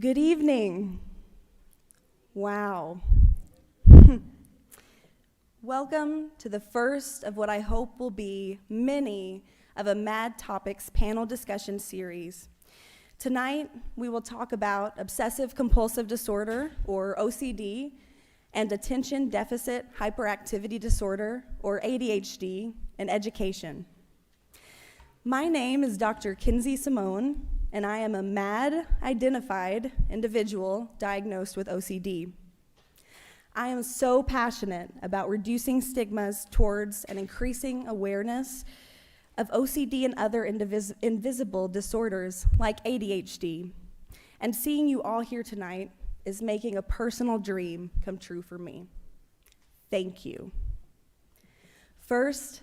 Good evening. Wow. Welcome to the first of what I hope will be many of a Mad Topics panel discussion series. Tonight, we will talk about Obsessive Compulsive Disorder, or OCD, and Attention Deficit Hyperactivity Disorder, or ADHD, in education. My name is Dr. Kinsey Simone, and I am a MAD identified individual diagnosed with OCD. I am so passionate about reducing stigmas towards and increasing awareness of OCD and other invisible disorders like ADHD. And seeing you all here tonight is making a personal dream come true for me. Thank you. First,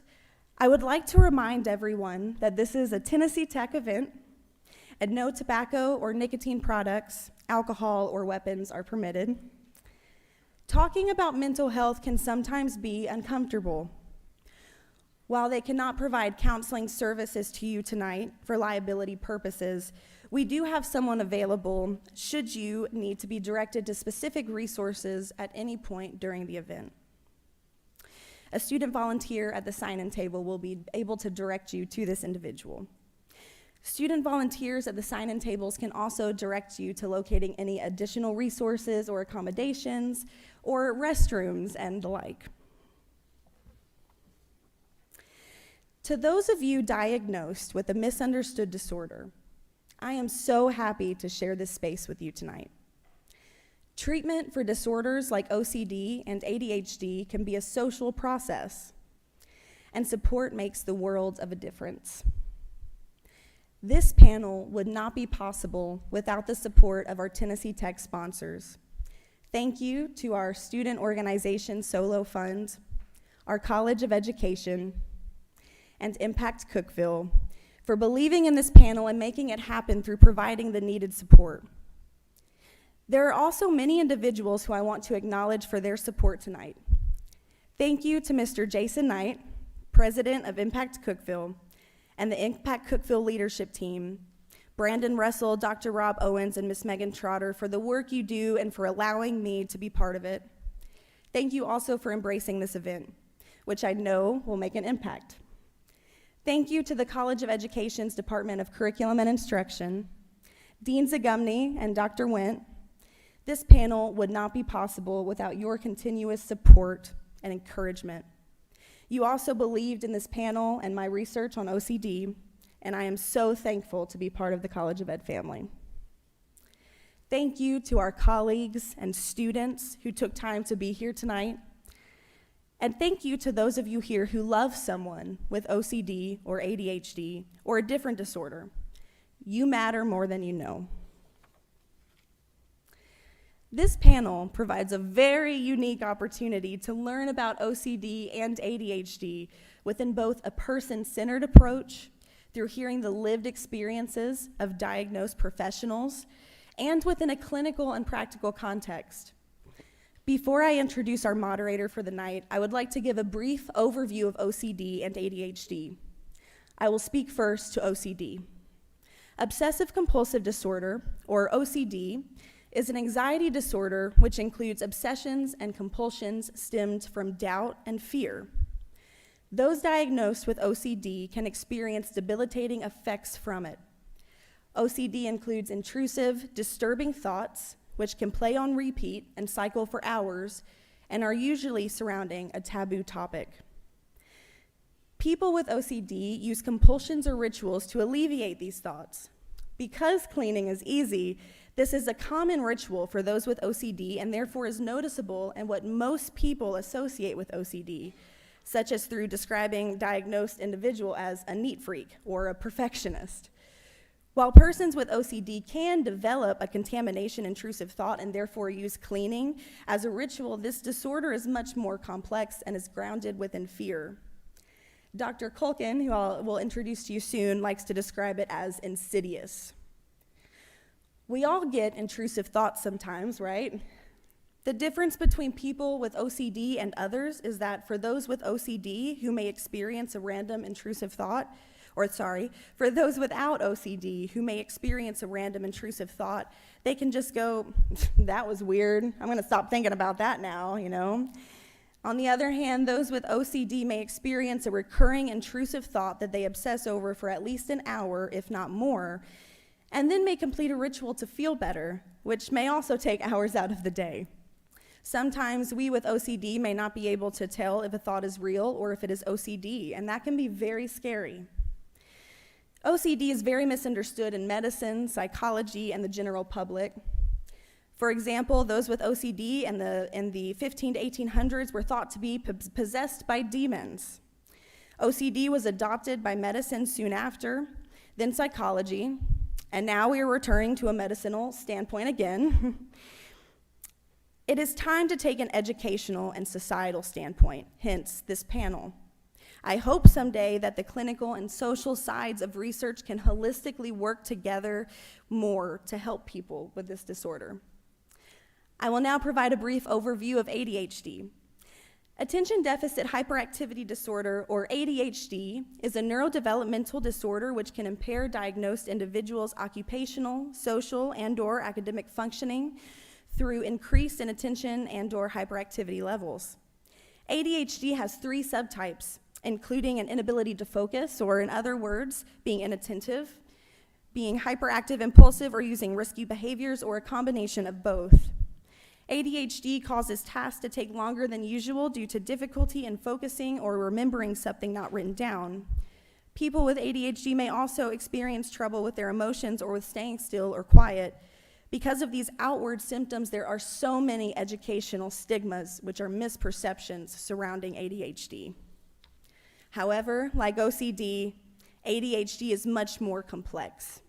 I would like to remind everyone that this is a Tennessee Tech event, and no tobacco or nicotine products, alcohol, or weapons are permitted. Talking about mental health can sometimes be uncomfortable. While they cannot provide counseling services to you tonight for liability purposes, we do have someone available should you need to be directed to specific resources at any point during the event. A student volunteer at the sign-in table will be able to direct you to this individual. Student volunteers at the sign-in tables can also direct you to locating any additional resources or accommodations or restrooms and the like. To those of you diagnosed with a misunderstood disorder, I am so happy to share this space with you tonight. Treatment for disorders like OCD and ADHD can be a social process, and support makes the world of a difference. This panel would not be possible without the support of our Tennessee Tech sponsors. Thank you to our student organization Solo Fund, our College of Education, and Impact Cookeville for believing in this panel and making it happen through providing the needed support. There are also many individuals who I want to acknowledge for their support tonight. Thank you to Mr. Jason Knight, President of Impact Cookeville, and the Impact Cookeville leadership team, Brandon Russell, Dr. Rob Owens, and Ms. Megan Trotter for the work you do and for allowing me to be part of it. Thank you also for embracing this event, which I know will make an impact. Thank you to the College of Education's Department of Curriculum and Instruction, Dean Zagumny and Dr. Went. This panel would not be possible without your continuous support and encouragement. You also believed in this panel and my research on OCD, and I am so thankful to be part of the College of Ed family. Thank you to our colleagues and students who took time to be here tonight. And thank you to those of you here who love someone with OCD or ADHD or a different disorder. You matter more than you know. This panel provides a very unique opportunity to learn about OCD and ADHD within both a person-centered approach through hearing the lived experiences of diagnosed professionals and within a clinical and practical context. Before I introduce our moderator for the night, I would like to give a brief overview of OCD and ADHD. I will speak first to OCD. Obsessive Compulsive Disorder, or OCD, is an anxiety disorder which includes obsessions and compulsions stemmed from doubt and fear. Those diagnosed with OCD can experience debilitating effects from it. OCD includes intrusive, disturbing thoughts, which can play on repeat and cycle for hours, and are usually surrounding a taboo topic. People with OCD use compulsions or rituals to alleviate these thoughts. Because cleaning is easy, this is a common ritual for those with OCD and therefore is noticeable in what most people associate with OCD, such as through describing diagnosed individual as a neat freak or a perfectionist. While persons with OCD can develop a contamination intrusive thought and therefore use cleaning as a ritual, this disorder is much more complex and is grounded within fear. Dr. Culkin, who I will introduce to you soon, likes to describe it as insidious. We all get intrusive thoughts sometimes, right? The difference between people with OCD and others is that for those with OCD who may experience a random intrusive thought, For those without OCD who may experience a random intrusive thought, they can just go, that was weird, I'm gonna stop thinking about that now, you know? On the other hand, those with OCD may experience a recurring intrusive thought that they obsess over for at least an hour, if not more, and then may complete a ritual to feel better, which may also take hours out of the day. Sometimes we with OCD may not be able to tell if a thought is real or if it is OCD, and that can be very scary. OCD is very misunderstood in medicine, psychology, and the general public. For example, those with OCD in the 15 to 1800s were thought to be possessed by demons. OCD was adopted by medicine soon after, then psychology, and now we are returning to a medicinal standpoint again. It is time to take an educational and societal standpoint, hence this panel. I hope someday that the clinical and social sides of research can holistically work together more to help people with this disorder. I will now provide a brief overview of ADHD. Attention Deficit Hyperactivity Disorder, or ADHD, is a neurodevelopmental disorder which can impair diagnosed individuals' occupational, social, and/or academic functioning through increase in attention and/or hyperactivity levels. ADHD has 3 subtypes, including an inability to focus, or in other words, being inattentive, being hyperactive, impulsive, or using risky behaviors, or a combination of both. ADHD causes tasks to take longer than usual due to difficulty in focusing or remembering something not written down. People with ADHD may also experience trouble with their emotions or with staying still or quiet. Because of these outward symptoms, there are so many educational stigmas, which are misperceptions surrounding ADHD. However, like OCD, ADHD is much more complex.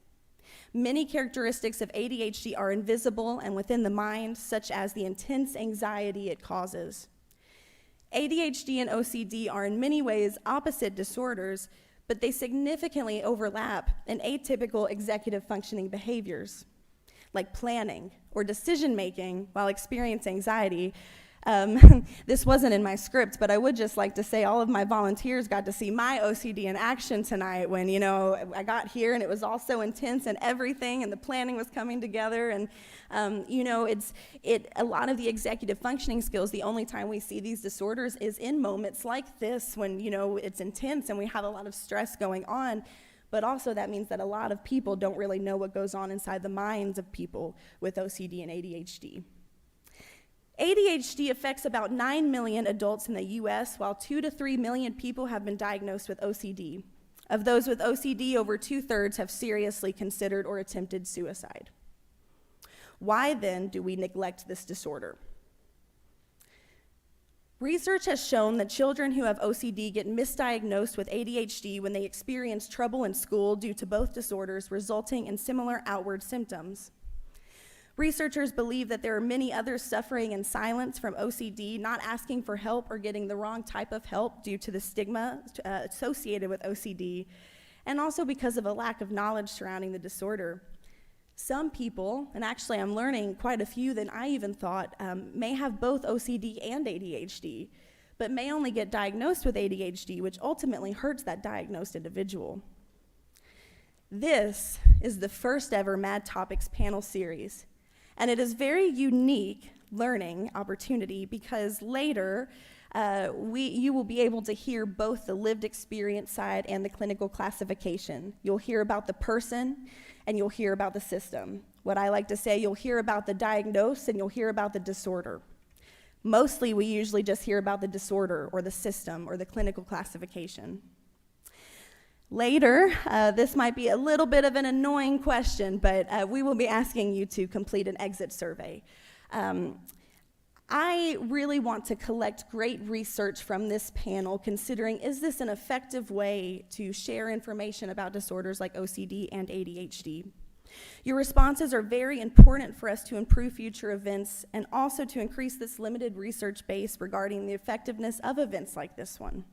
Many characteristics of ADHD are invisible and within the mind, such as the intense anxiety it causes. ADHD and OCD are in many ways opposite disorders, but they significantly overlap in atypical executive functioning behaviors, like planning or decision-making while experiencing anxiety. This wasn't in my script, but I would just like to say all of my volunteers got to see my OCD in action tonight when, I got here and it was all so intense and everything and the planning was coming together. And, a lot of the executive functioning skills, the only time we see these disorders is in moments like this when, it's intense and we have a lot of stress going on. But also that means that a lot of people don't really know what goes on inside the minds of people with OCD and ADHD. ADHD affects about 9 million adults in the US, while 2 to 3 million people have been diagnosed with OCD. Of those with OCD, over 2/3 have seriously considered or attempted suicide. Why then do we neglect this disorder? Research has shown that children who have OCD get misdiagnosed with ADHD when they experience trouble in school due to both disorders, resulting in similar outward symptoms. Researchers believe that there are many others suffering in silence from OCD, not asking for help or getting the wrong type of help due to the stigma associated with OCD, and also because of a lack of knowledge surrounding the disorder. Some people, and actually I'm learning quite a few than I even thought, may have both OCD and ADHD, but may only get diagnosed with ADHD, which ultimately hurts that diagnosed individual. This is the first ever Mad Topics panel series. And it is very unique learning opportunity because later you will be able to hear both the lived experience side and the clinical classification. You'll hear about the person and you'll hear about the system. What I like to say, you'll hear about the diagnosis and you'll hear about the disorder. Mostly we usually just hear about the disorder or the system or the clinical classification. Later, this might be a little bit of an annoying question, but we will be asking you to complete an exit survey. I really want to collect great research from this panel, considering is this an effective way to share information about disorders like OCD and ADHD? Your responses are very important for us to improve future events and also to increase this limited research base regarding the effectiveness of events like this one.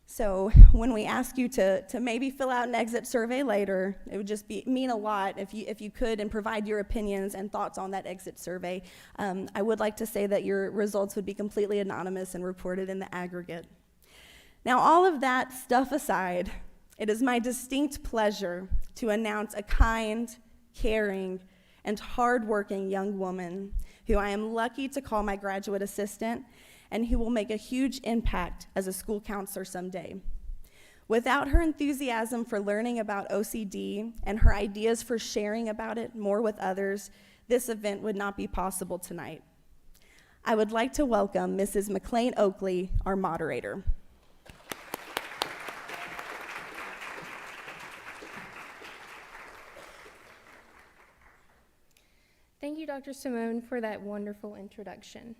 So when we ask you to maybe fill out an exit survey later, it would just mean a lot if you could and provide your opinions and thoughts on that exit survey. I would like to say that your results would be completely anonymous and reported in the aggregate. Now, all of that stuff aside, It is my distinct pleasure to announce a kind, caring, and hardworking young woman who I am lucky to call my graduate assistant and who will make a huge impact as a school counselor someday. Without her enthusiasm for learning about OCD and her ideas for sharing about it more with others, this event would not be possible tonight. I would like to welcome Mrs. McLean Oakley, our moderator. Thank you, Dr. Simone, for that wonderful introduction.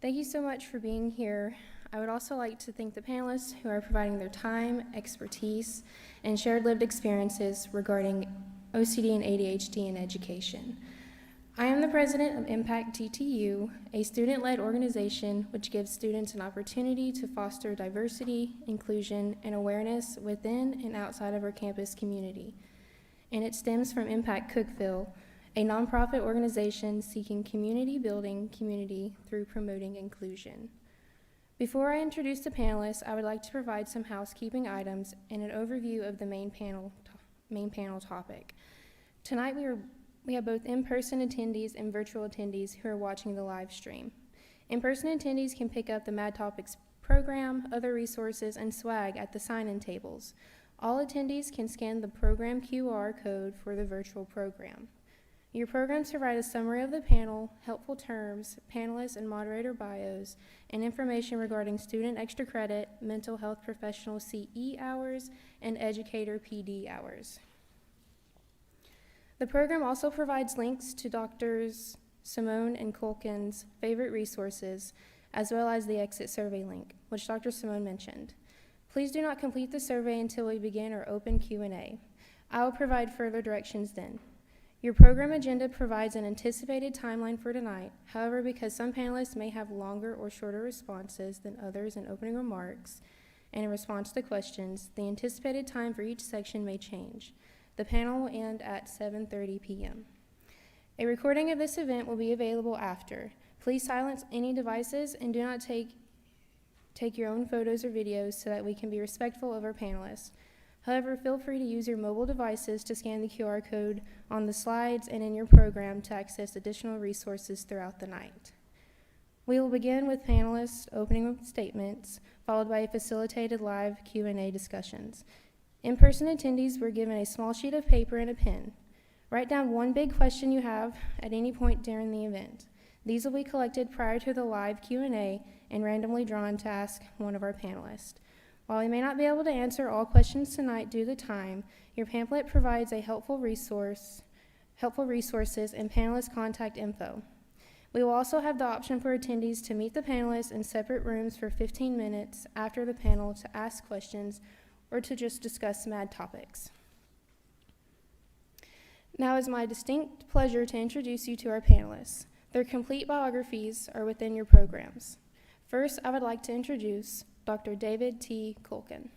Thank you so much for being here. I would also like to thank the panelists who are providing their time, expertise, and shared lived experiences regarding OCD and ADHD in education. I am the president of Impact TTU, a student-led organization which gives students an opportunity to foster diversity, inclusion, and awareness within and outside of our campus community. And it stems from Impact Cookeville, a nonprofit organization seeking community-building community through promoting inclusion. Before I introduce the panelists, I would like to provide some housekeeping items and an overview of the main panel topic. Tonight we have both in-person attendees and virtual attendees who are watching the live stream. In-person attendees can pick up the Mad Topics program, other resources, and swag at the sign-in tables. All attendees can scan the program QR code for the virtual program. Your programs provide a summary of the panel, helpful terms, panelists and moderator bios, and information regarding student extra credit, mental health professional CE hours, and educator PD hours. The program also provides links to Drs. Simone and Culkin's favorite resources, as well as the exit survey link, which Dr. Simone mentioned. Please do not complete the survey until we begin our open Q&A. I will provide further directions then. Your program agenda provides an anticipated timeline for tonight. However, because some panelists may have longer or shorter responses than others in opening remarks and in response to questions, the anticipated time for each section may change. The panel will end at 7:30 p.m. A recording of this event will be available after. Please silence any devices and do not take your own photos or videos so that we can be respectful of our panelists. However, feel free to use your mobile devices to scan the QR code on the slides and in your program to access additional resources throughout the night. We will begin with panelists' opening statements, followed by a facilitated live Q&A discussions. In-person attendees were given a small sheet of paper and a pen. Write down one big question you have at any point during the event. These will be collected prior to the live Q&A and randomly drawn to ask one of our panelists. While we may not be able to answer all questions tonight due to time, your pamphlet provides a helpful resources and panelist contact info. We will also have the option for attendees to meet the panelists in separate rooms for 15 minutes after the panel to ask questions or to just discuss mad topics. Now it is my distinct pleasure to introduce you to our panelists. Their complete biographies are within your programs. First, I would like to introduce Dr. David T. Culkin.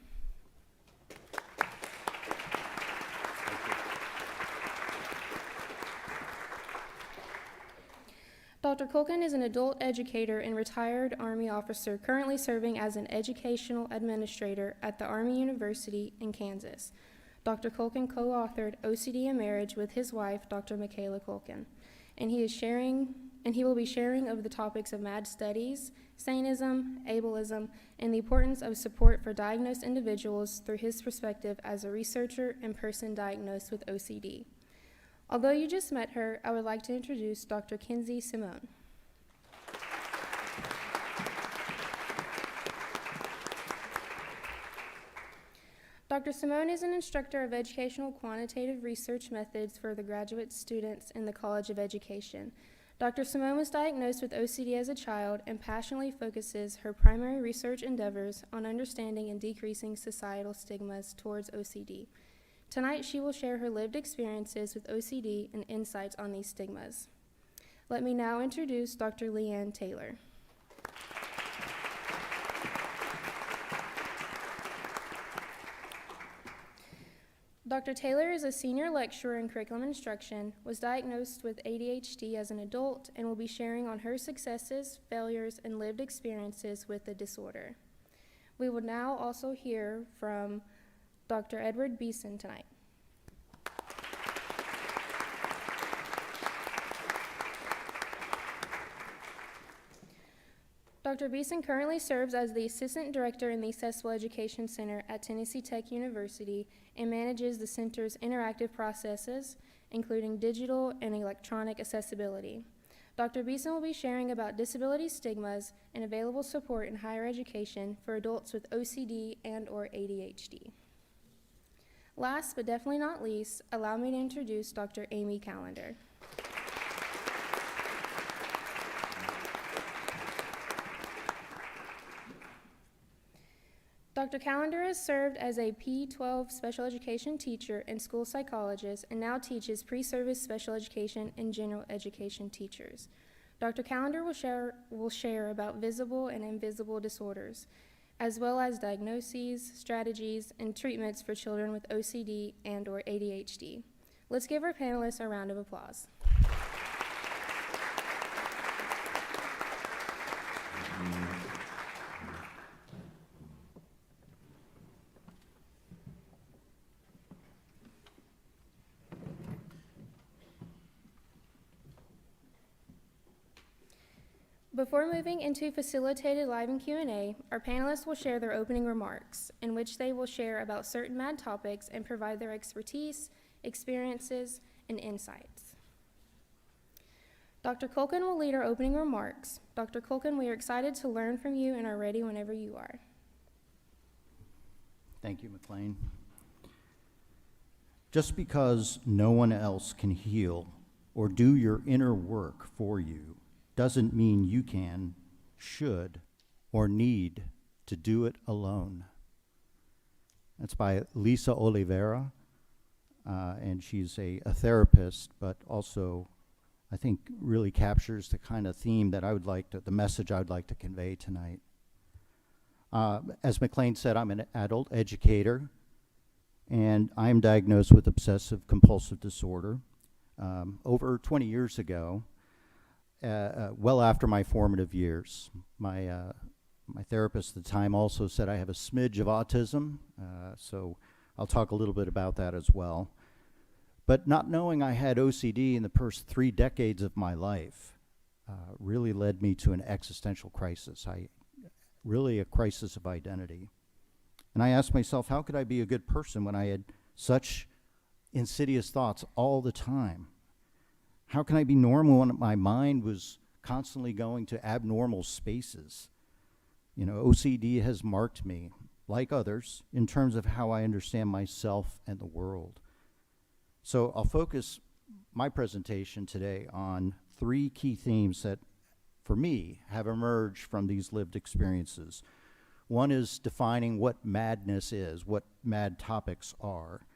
Dr. Culkin is an adult educator and retired Army officer currently serving as an educational administrator at the Army University in Kansas. Dr. Culkin co-authored OCD and Marriage with his wife, Dr. Michaela Culkin, and he will be sharing of the topics of mad studies, sanism, ableism, and the importance of support for diagnosed individuals through his perspective as a researcher and person diagnosed with OCD. Although you just met her, I would like to introduce Dr. Kinsey Simone. Dr. Simone is an instructor of educational quantitative research methods for the graduate students in the College of Education. Dr. Simone was diagnosed with OCD as a child and passionately focuses her primary research endeavors on understanding and decreasing societal stigmas towards OCD. Tonight, she will share her lived experiences with OCD and insights on these stigmas. Let me now introduce Dr. Leanne Taylor. Dr. Taylor is a senior lecturer in curriculum instruction, was diagnosed with ADHD as an adult, and will be sharing on her successes, failures, and lived experiences with the disorder. We will now also hear from Dr. Edward Beeson tonight. Dr. Beeson currently serves as the Assistant Director in the Accessible Education Center at Tennessee Tech University and manages the center's interactive processes, including digital and electronic accessibility. Dr. Beeson will be sharing about disability stigmas and available support in higher education for adults with OCD and/or ADHD. Last but definitely not least, allow me to introduce Dr. Amy Calender. Dr. Calender has served as a P-12 special education teacher and school psychologist and now teaches pre-service special education and general education teachers. Dr. Calender will share about visible and invisible disorders, as well as diagnoses, strategies, and treatments for children with OCD and/or ADHD. Let's give our panelists a round of applause. Before moving into facilitated live and Q&A, our panelists will share their opening remarks, in which they will share about certain MAD topics and provide their expertise, experiences, and insights. Dr. Culkin will lead our opening remarks. Dr. Culkin, we are excited to learn from you and are ready whenever you are. Thank you, McLean. Just because no one else can heal or do your inner work for you doesn't mean you can, should, or need to do it alone. That's by Lisa Oliveira, and she's a therapist, but also I think really captures the kind of theme that the message I would like to convey tonight. As McLean said, I'm an adult educator, and I am diagnosed with obsessive compulsive disorder over 20 years ago. Well after my formative years. My therapist at the time also said I have a smidge of autism, so I'll talk a little bit about that as well. But not knowing I had OCD in the first 3 decades of my life really led me to an existential crisis, really a crisis of identity. And I asked myself, how could I be a good person when I had such insidious thoughts all the time? How can I be normal when my mind was constantly going to abnormal spaces? You know, OCD has marked me, like others, in terms of how I understand myself and the world. So I'll focus my presentation today on 3 key themes that, for me, have emerged from these lived experiences. One is defining what madness is, what mad topics are.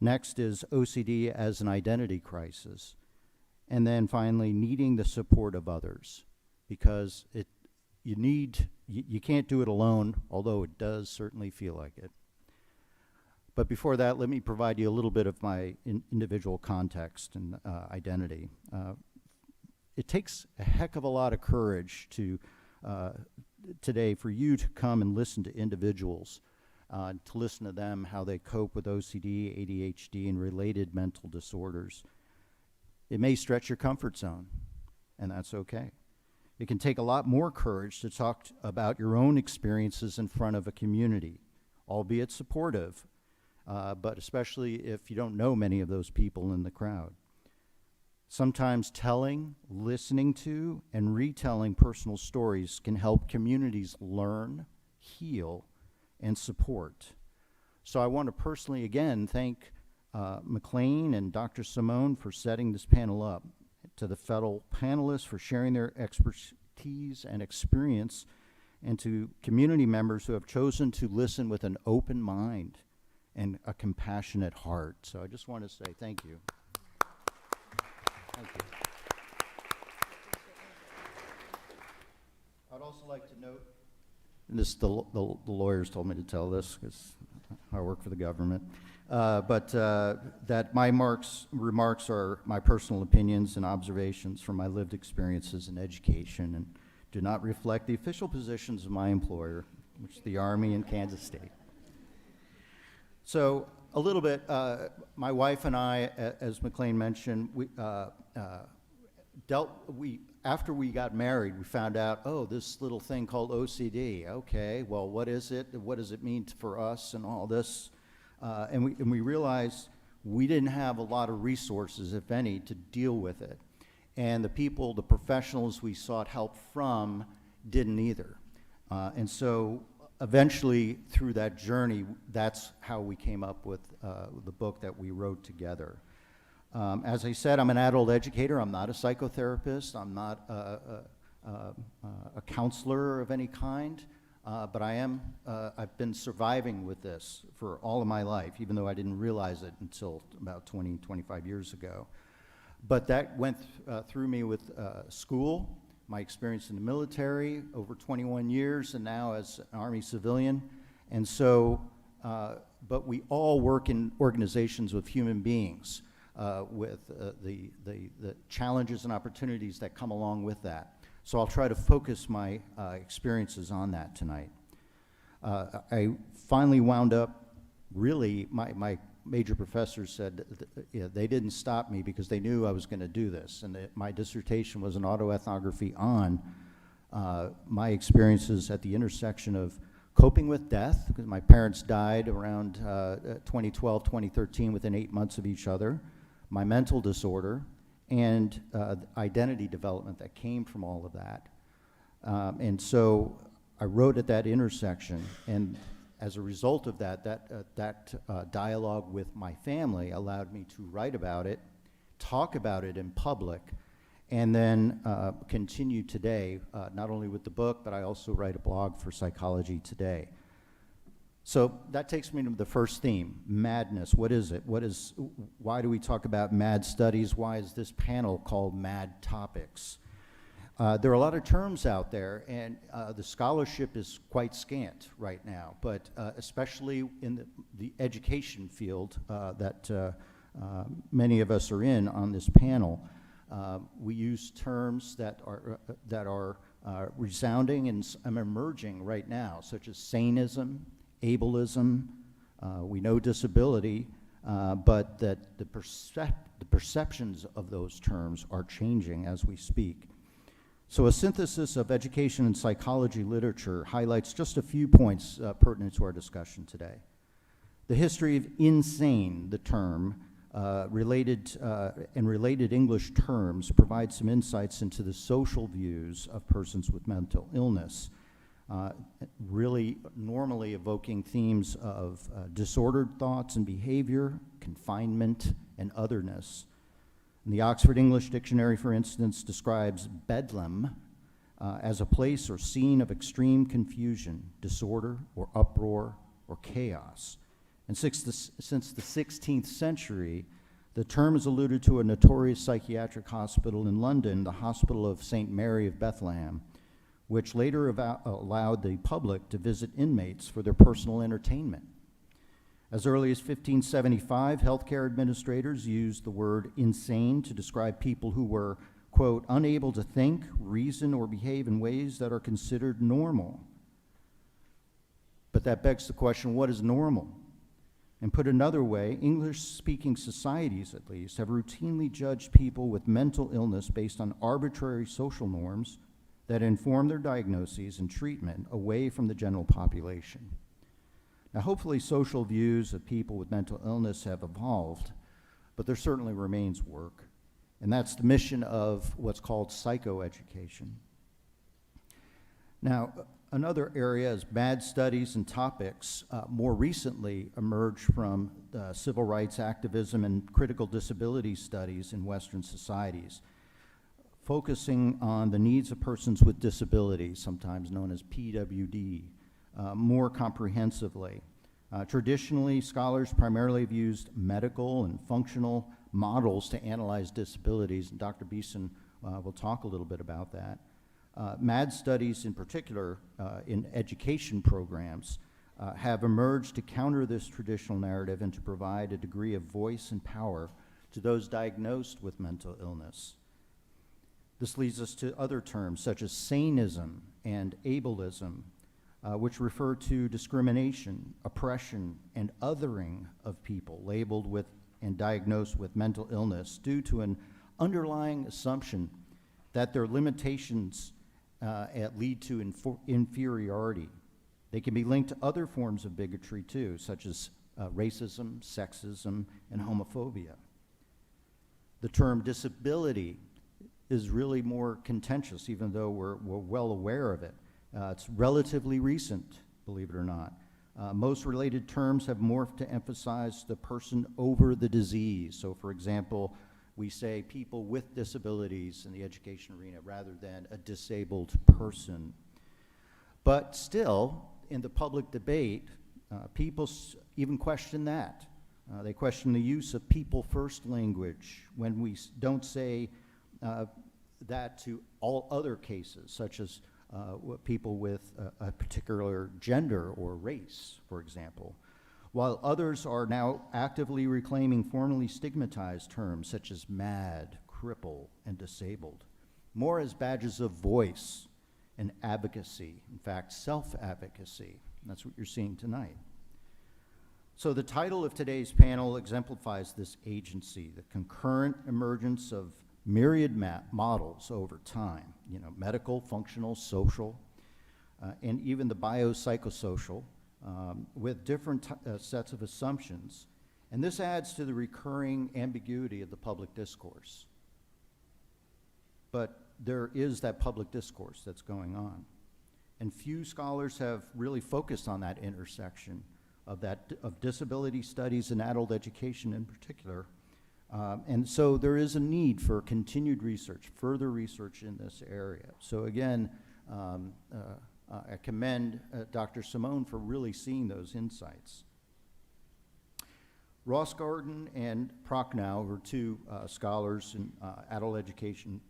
Next is OCD as an identity crisis. And then finally, needing the support of others, because you can't do it alone, although it does certainly feel like it. But before that, let me provide you a little bit of my individual context and identity. It takes a heck of a lot of courage today for you to come and listen to individuals, to listen to them, how they cope with OCD, ADHD, and related mental disorders. It may stretch your comfort zone, and that's okay. It can take a lot more courage to talk about your own experiences in front of a community, albeit supportive, but especially if you don't know many of those people in the crowd. Sometimes telling, listening to, and retelling personal stories can help communities learn, heal, and support. So I want to personally, again, thank McLean and Dr. Simone for setting this panel up, to the fellow panelists for sharing their expertise and experience, and to community members who have chosen to listen with an open mind and a compassionate heart. So I just want to say thank you. Thank you. I'd also like to note, and this the lawyers told me to tell this because I work for the government, that my remarks are my personal opinions and observations from my lived experiences in education and do not reflect the official positions of my employer, which is the Army in Kansas State. So a little bit, my wife and I, as McLean mentioned, after we got married, we found out, oh, this little thing called OCD. Okay, well, what is it? What does it mean for us and all this? And we realized we didn't have a lot of resources, if any, to deal with it. And the professionals we sought help from didn't either. And so eventually, through that journey, that's how we came up with the book that we wrote together. As I said, I'm an adult educator. I'm not a psychotherapist. I'm not a counselor of any kind. But I've been surviving with this for all of my life, even though I didn't realize it until about 20, 25 years ago. But that went through me with school, my experience in the military, over 21 years, and now as an Army civilian. And so, but we all work in organizations with human beings, with the challenges and opportunities that come along with that. So I'll try to focus my experiences on that tonight. I finally wound up, really, my major professors said they didn't stop me because they knew I was going to do this. And my dissertation was an autoethnography on my experiences at the intersection of coping with death, because my parents died around 2012, 2013, within 8 months of each other, my mental disorder, and identity development that came from all of that. And so I wrote at that intersection, and as a result of that dialogue with my family allowed me to write about it, talk about it in public, and then continue today, not only with the book, but I also write a blog for Psychology Today. So that takes me to the first theme, madness. What is it? Why do we talk about mad studies? Why is this panel called Mad Topics? There are a lot of terms out there, and the scholarship is quite scant right now, but especially in the education field that many of us are in on this panel, we use terms that are resounding and emerging right now, such as saneism, ableism, we know disability, but that the perceptions of those terms are changing as we speak. So a synthesis of education and psychology literature highlights just a few points pertinent to our discussion today. The history of insane, the term, related English terms provide some insights into the social views of persons with mental illness, really normally evoking themes of disordered thoughts and behavior, confinement, and otherness. And the Oxford English Dictionary, for instance, describes bedlam as a place or scene of extreme confusion, disorder, or uproar, or chaos. And since the 16th century, the term is alluded to a notorious psychiatric hospital in London, the Hospital of St. Mary of Bethlehem, which later allowed the public to visit inmates for their personal entertainment. As early as 1575, healthcare administrators used the word insane to describe people who were, quote, unable to think, reason, or behave in ways that are considered normal. But that begs the question, what is normal? And put another way, English-speaking societies, at least, have routinely judged people with mental illness based on arbitrary social norms that inform their diagnoses and treatment away from the general population. Now, hopefully social views of people with mental illness have evolved, but there certainly remains work. And that's the mission of what's called psychoeducation. Now, another area is mad studies and topics more recently emerged from civil rights activism and critical disability studies in Western societies, focusing on the needs of persons with disabilities, sometimes known as PWD, more comprehensively. Traditionally, scholars primarily have used medical and functional models to analyze disabilities, and Dr. Beeson will talk a little bit about that. MAD studies in particular in education programs have emerged to counter this traditional narrative and to provide a degree of voice and power to those diagnosed with mental illness. This leads us to other terms such as saneism and ableism, which refer to discrimination, oppression, and othering of people labeled with and diagnosed with mental illness due to an underlying assumption that their limitations lead to inferiority. They can be linked to other forms of bigotry too, such as racism, sexism, and homophobia. The term disability is really more contentious, even though we're well aware of it. It's relatively recent, believe it or not. Most related terms have morphed to emphasize the person over the disease. So, for example, we say people with disabilities in the education arena rather than a disabled person. But still, in the public debate, people even question that. They question the use of people-first language when we don't say that to all other cases, such as people with a particular gender or race, for example, while others are now actively reclaiming formerly stigmatized terms such as mad, cripple, and disabled, more as badges of voice and advocacy, in fact, self-advocacy. That's what you're seeing tonight. So the title of today's panel exemplifies this agency, the concurrent emergence of myriad models over time, medical, functional, social, and even the biopsychosocial, with different sets of assumptions. And this adds to the recurring ambiguity of the public discourse. But there is that public discourse that's going on. And few scholars have really focused on that intersection of disability studies and adult education in particular. And so there is a need for continued research, further research in this area. So again, I commend Dr. Simone for really seeing those insights. Ross Gordon and Prochnow were two scholars in adult education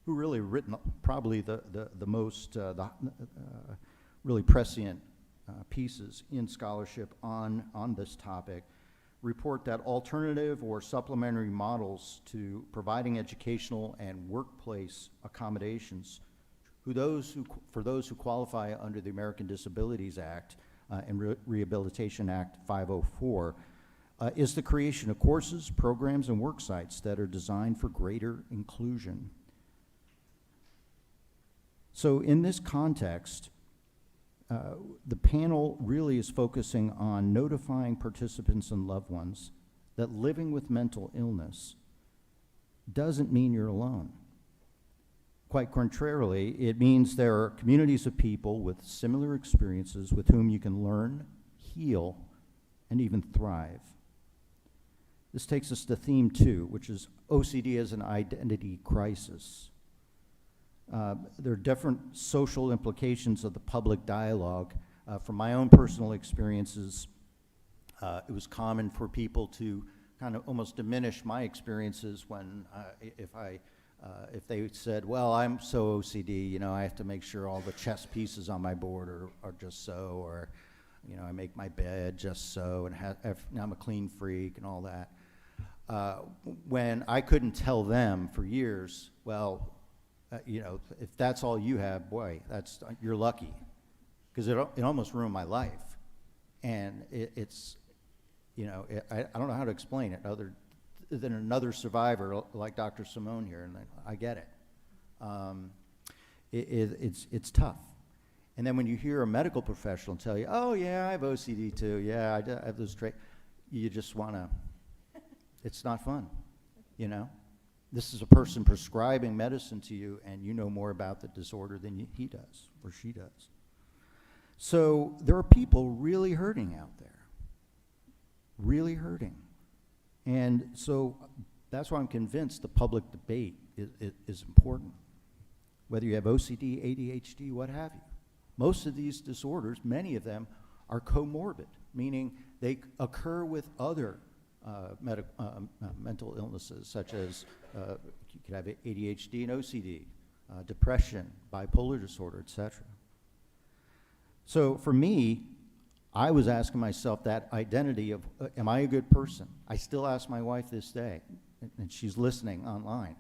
who really written probably the most really prescient pieces in scholarship on this topic, report that alternative or supplementary models to providing educational and workplace accommodations for those who qualify under the American Disabilities Act and Rehabilitation Act 504 is the creation of courses, programs, and work sites that are designed for greater inclusion. So in this context, the panel really is focusing on notifying participants and loved ones that living with mental illness doesn't mean you're alone. Quite contrarily, it means there are communities of people with similar experiences with whom you can learn, heal, and even thrive. This takes us to theme 2, which is OCD as an identity crisis. There are different social implications of the public dialogue. From my own personal experiences, it was common for people to kind of almost diminish my experiences when, if they said, well, I'm so OCD, I have to make sure all the chess pieces on my board are just so, or, I make my bed just so, and I'm a clean freak and all that. When I couldn't tell them for years, well, if that's all you have, boy, you're lucky, because it almost ruined my life, and I don't know how to explain it other than another survivor like Dr. Simone here, and I get it. It's tough, and then when you hear a medical professional tell you, "Oh yeah, I have OCD too. Yeah, I have those traits," you just want to. It's not fun, This is a person prescribing medicine to you, and you know more about the disorder than he does or she does. So there are people really hurting out there, really hurting. And so that's why I'm convinced the public debate is important, whether you have OCD, ADHD, what have you. Most of these disorders, many of them, are comorbid, meaning they occur with other mental illnesses, such as you could have ADHD and OCD, depression, bipolar disorder, etc. So for me, I was asking myself that identity of, am I a good person? I still ask my wife this day, and she's listening online,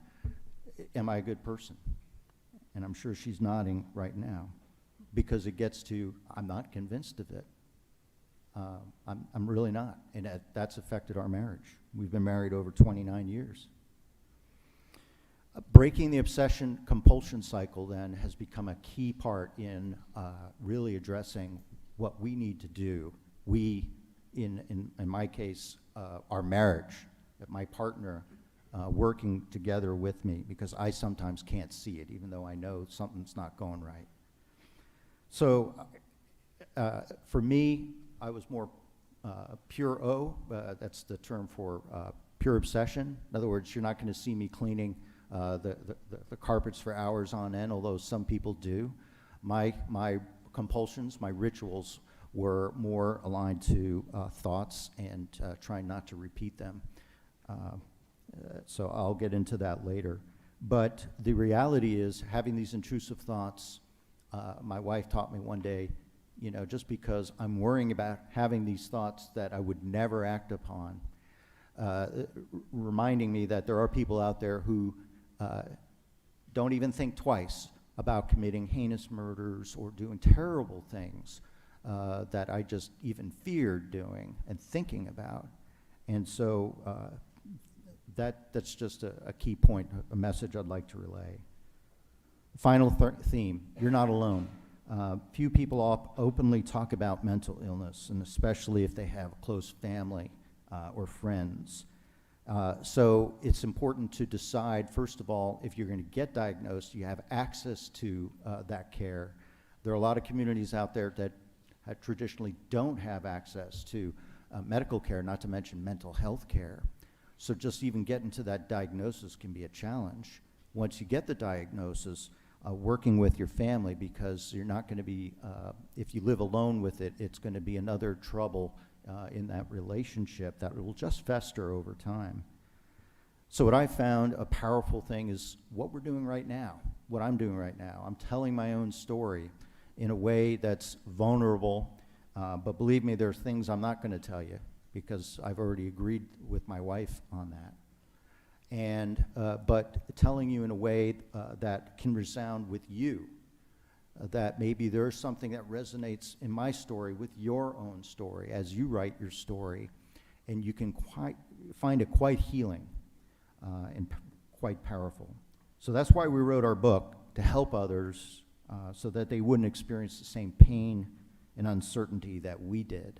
am I a good person? And I'm sure she's nodding right now. because it gets to, I'm not convinced of it. I'm really not, and that's affected our marriage. We've been married over 29 years. Breaking the obsession compulsion cycle then has become a key part in really addressing what we need to do. We, in my case, our marriage, my partner working together with me, because I sometimes can't see it, even though I know something's not going right. So for me, I was more pure O, that's the term for pure obsession. In other words, you're not going to see me cleaning the carpets for hours on end, although some people do. My compulsions, my rituals were more aligned to thoughts and trying not to repeat them. So I'll get into that later. But the reality is, having these intrusive thoughts, my wife taught me one day, just because I'm worrying about having these thoughts that I would never act upon, reminding me that there are people out there who don't even think twice about committing heinous murders or doing terrible things that I just even feared doing and thinking about. And so that's just a key point, a message I'd like to relay. Final theme, you're not alone. Few people openly talk about mental illness, and especially if they have a close family or friends. So it's important to decide, first of all, if you're going to get diagnosed, you have access to that care. There are a lot of communities out there that traditionally don't have access to medical care, not to mention mental health care. So just even getting to that diagnosis can be a challenge. Once you get the diagnosis, working with your family, because you're not going to be, if you live alone with it, it's going to be another trouble in that relationship that will just fester over time. So what I found a powerful thing is what we're doing right now, what I'm doing right now. I'm telling my own story in a way that's vulnerable, but believe me, there's things I'm not going to tell you because I've already agreed with my wife on that. And but telling you in a way that can resound with you, that maybe there's something that resonates in my story with your own story as you write your story, and you can find it quite healing and quite powerful. So that's why we wrote our book, to help others so that they wouldn't experience the same pain and uncertainty that we did.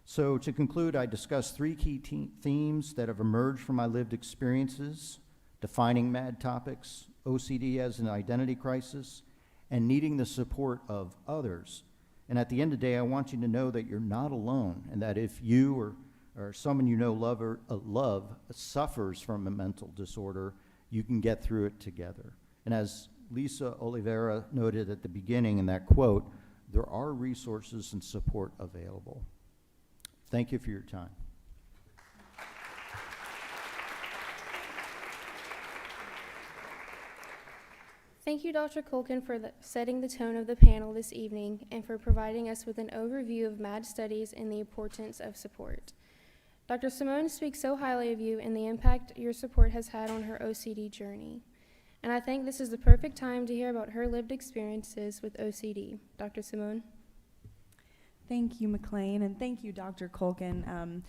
So to conclude, I discussed three key themes that have emerged from my lived experiences: defining MAD topics, OCD as an identity crisis, and needing the support of others. And at the end of the day, I want you to know that you're not alone, and that if you or someone you know love suffers from a mental disorder, you can get through it together. And as Lisa Oliveira noted at the beginning in that quote, there are resources and support available. Thank you for your time. Thank you, Dr. Culkin, for setting the tone of the panel this evening and for providing us with an overview of MAD studies and the importance of support. Dr. Simone speaks so highly of you and the impact your support has had on her OCD journey. And I think this is the perfect time to hear about her lived experiences with OCD. Dr. Simone? Thank you, McLean, and thank you, Dr. Culkin.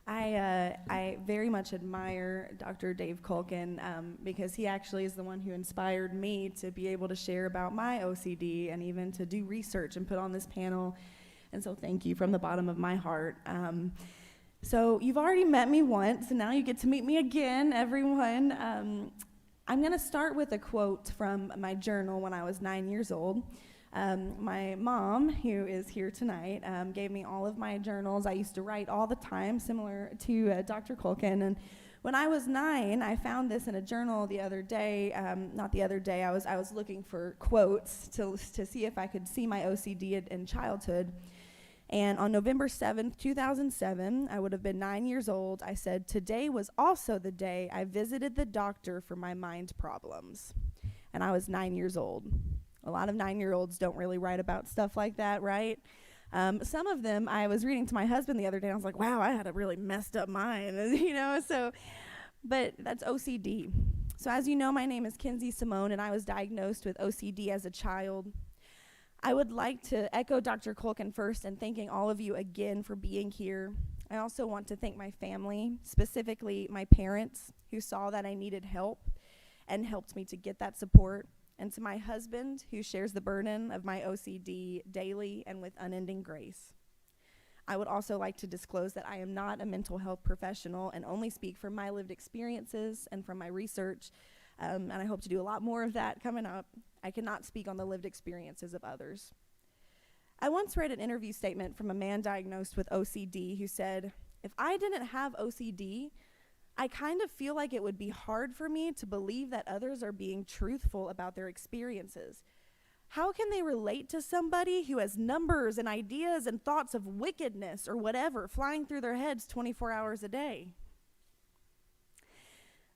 I very much admire Dr. Dave Culkin because he actually is the one who inspired me to be able to share about my OCD and even to do research and put on this panel. And so thank you from the bottom of my heart. So you've already met me once, and now you get to meet me again, everyone. I'm going to start with a quote from my journal when I was 9 years old. My mom, who is here tonight, gave me all of my journals. I used to write all the time, similar to Dr. Culkin. And when I was 9, I found this in a journal the other day. Not the other day. I was looking for quotes to see if I could see my OCD in childhood. And on November 7th, 2007, I would have been 9 years old. I said, "Today was also the day I visited the doctor for my mind problems." And I was 9 years old. A lot of 9-year-olds don't really write about stuff like that, right? Some of them, I was reading to my husband the other day, and I was like, wow, I had a really messed up mind, but that's OCD. So as you know, my name is Kinsey Simone, and I was diagnosed with OCD as a child. I would like to echo Dr. Culkin first and thanking all of you again for being here. I also want to thank my family, specifically my parents, who saw that I needed help and helped me to get that support, and to my husband, who shares the burden of my OCD daily and with unending grace. I would also like to disclose that I am not a mental health professional and only speak from my lived experiences and from my research, and I hope to do a lot more of that coming up. I cannot speak on the lived experiences of others. I once read an interview statement from a man diagnosed with OCD who said, "If I didn't have OCD, I kind of feel like it would be hard for me to believe that others are being truthful about their experiences. How can they relate to somebody who has numbers and ideas and thoughts of wickedness or whatever flying through their heads 24 hours a day?"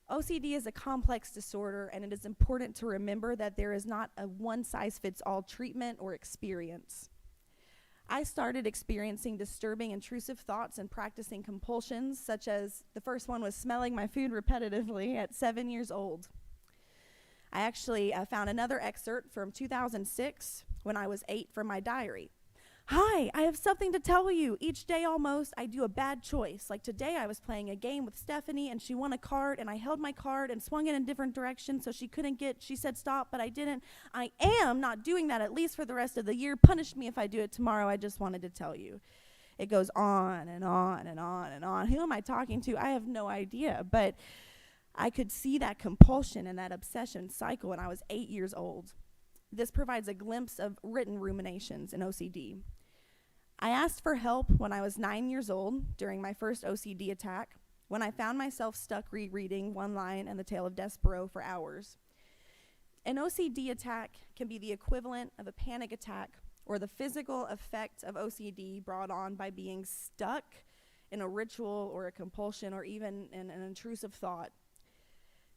OCD is a complex disorder, and it is important to remember that there is not a one-size-fits-all treatment or experience. I started experiencing disturbing intrusive thoughts and practicing compulsions, such as the first one was smelling my food repetitively at 7 years old. I actually found another excerpt from 2006 when I was 8 from my diary. "Hi, I have something to tell you. Each day almost, I do a bad choice. Like today, I was playing a game with Stephanie, and she won a card, and I held my card and swung it in a different direction, so she said stop, but I didn't. I am not doing that, at least for the rest of the year. Punish me if I do it tomorrow. I just wanted to tell you." It goes on and on and on and on. Who am I talking to? I have no idea, but I could see that compulsion and that obsession cycle when I was 8 years old. This provides a glimpse of written ruminations in OCD. I asked for help when I was 9 years old during my first OCD attack, when I found myself stuck rereading one line in The Tale of Despereaux for hours. An OCD attack can be the equivalent of a panic attack or the physical effect of OCD brought on by being stuck in a ritual or a compulsion or even in an intrusive thought.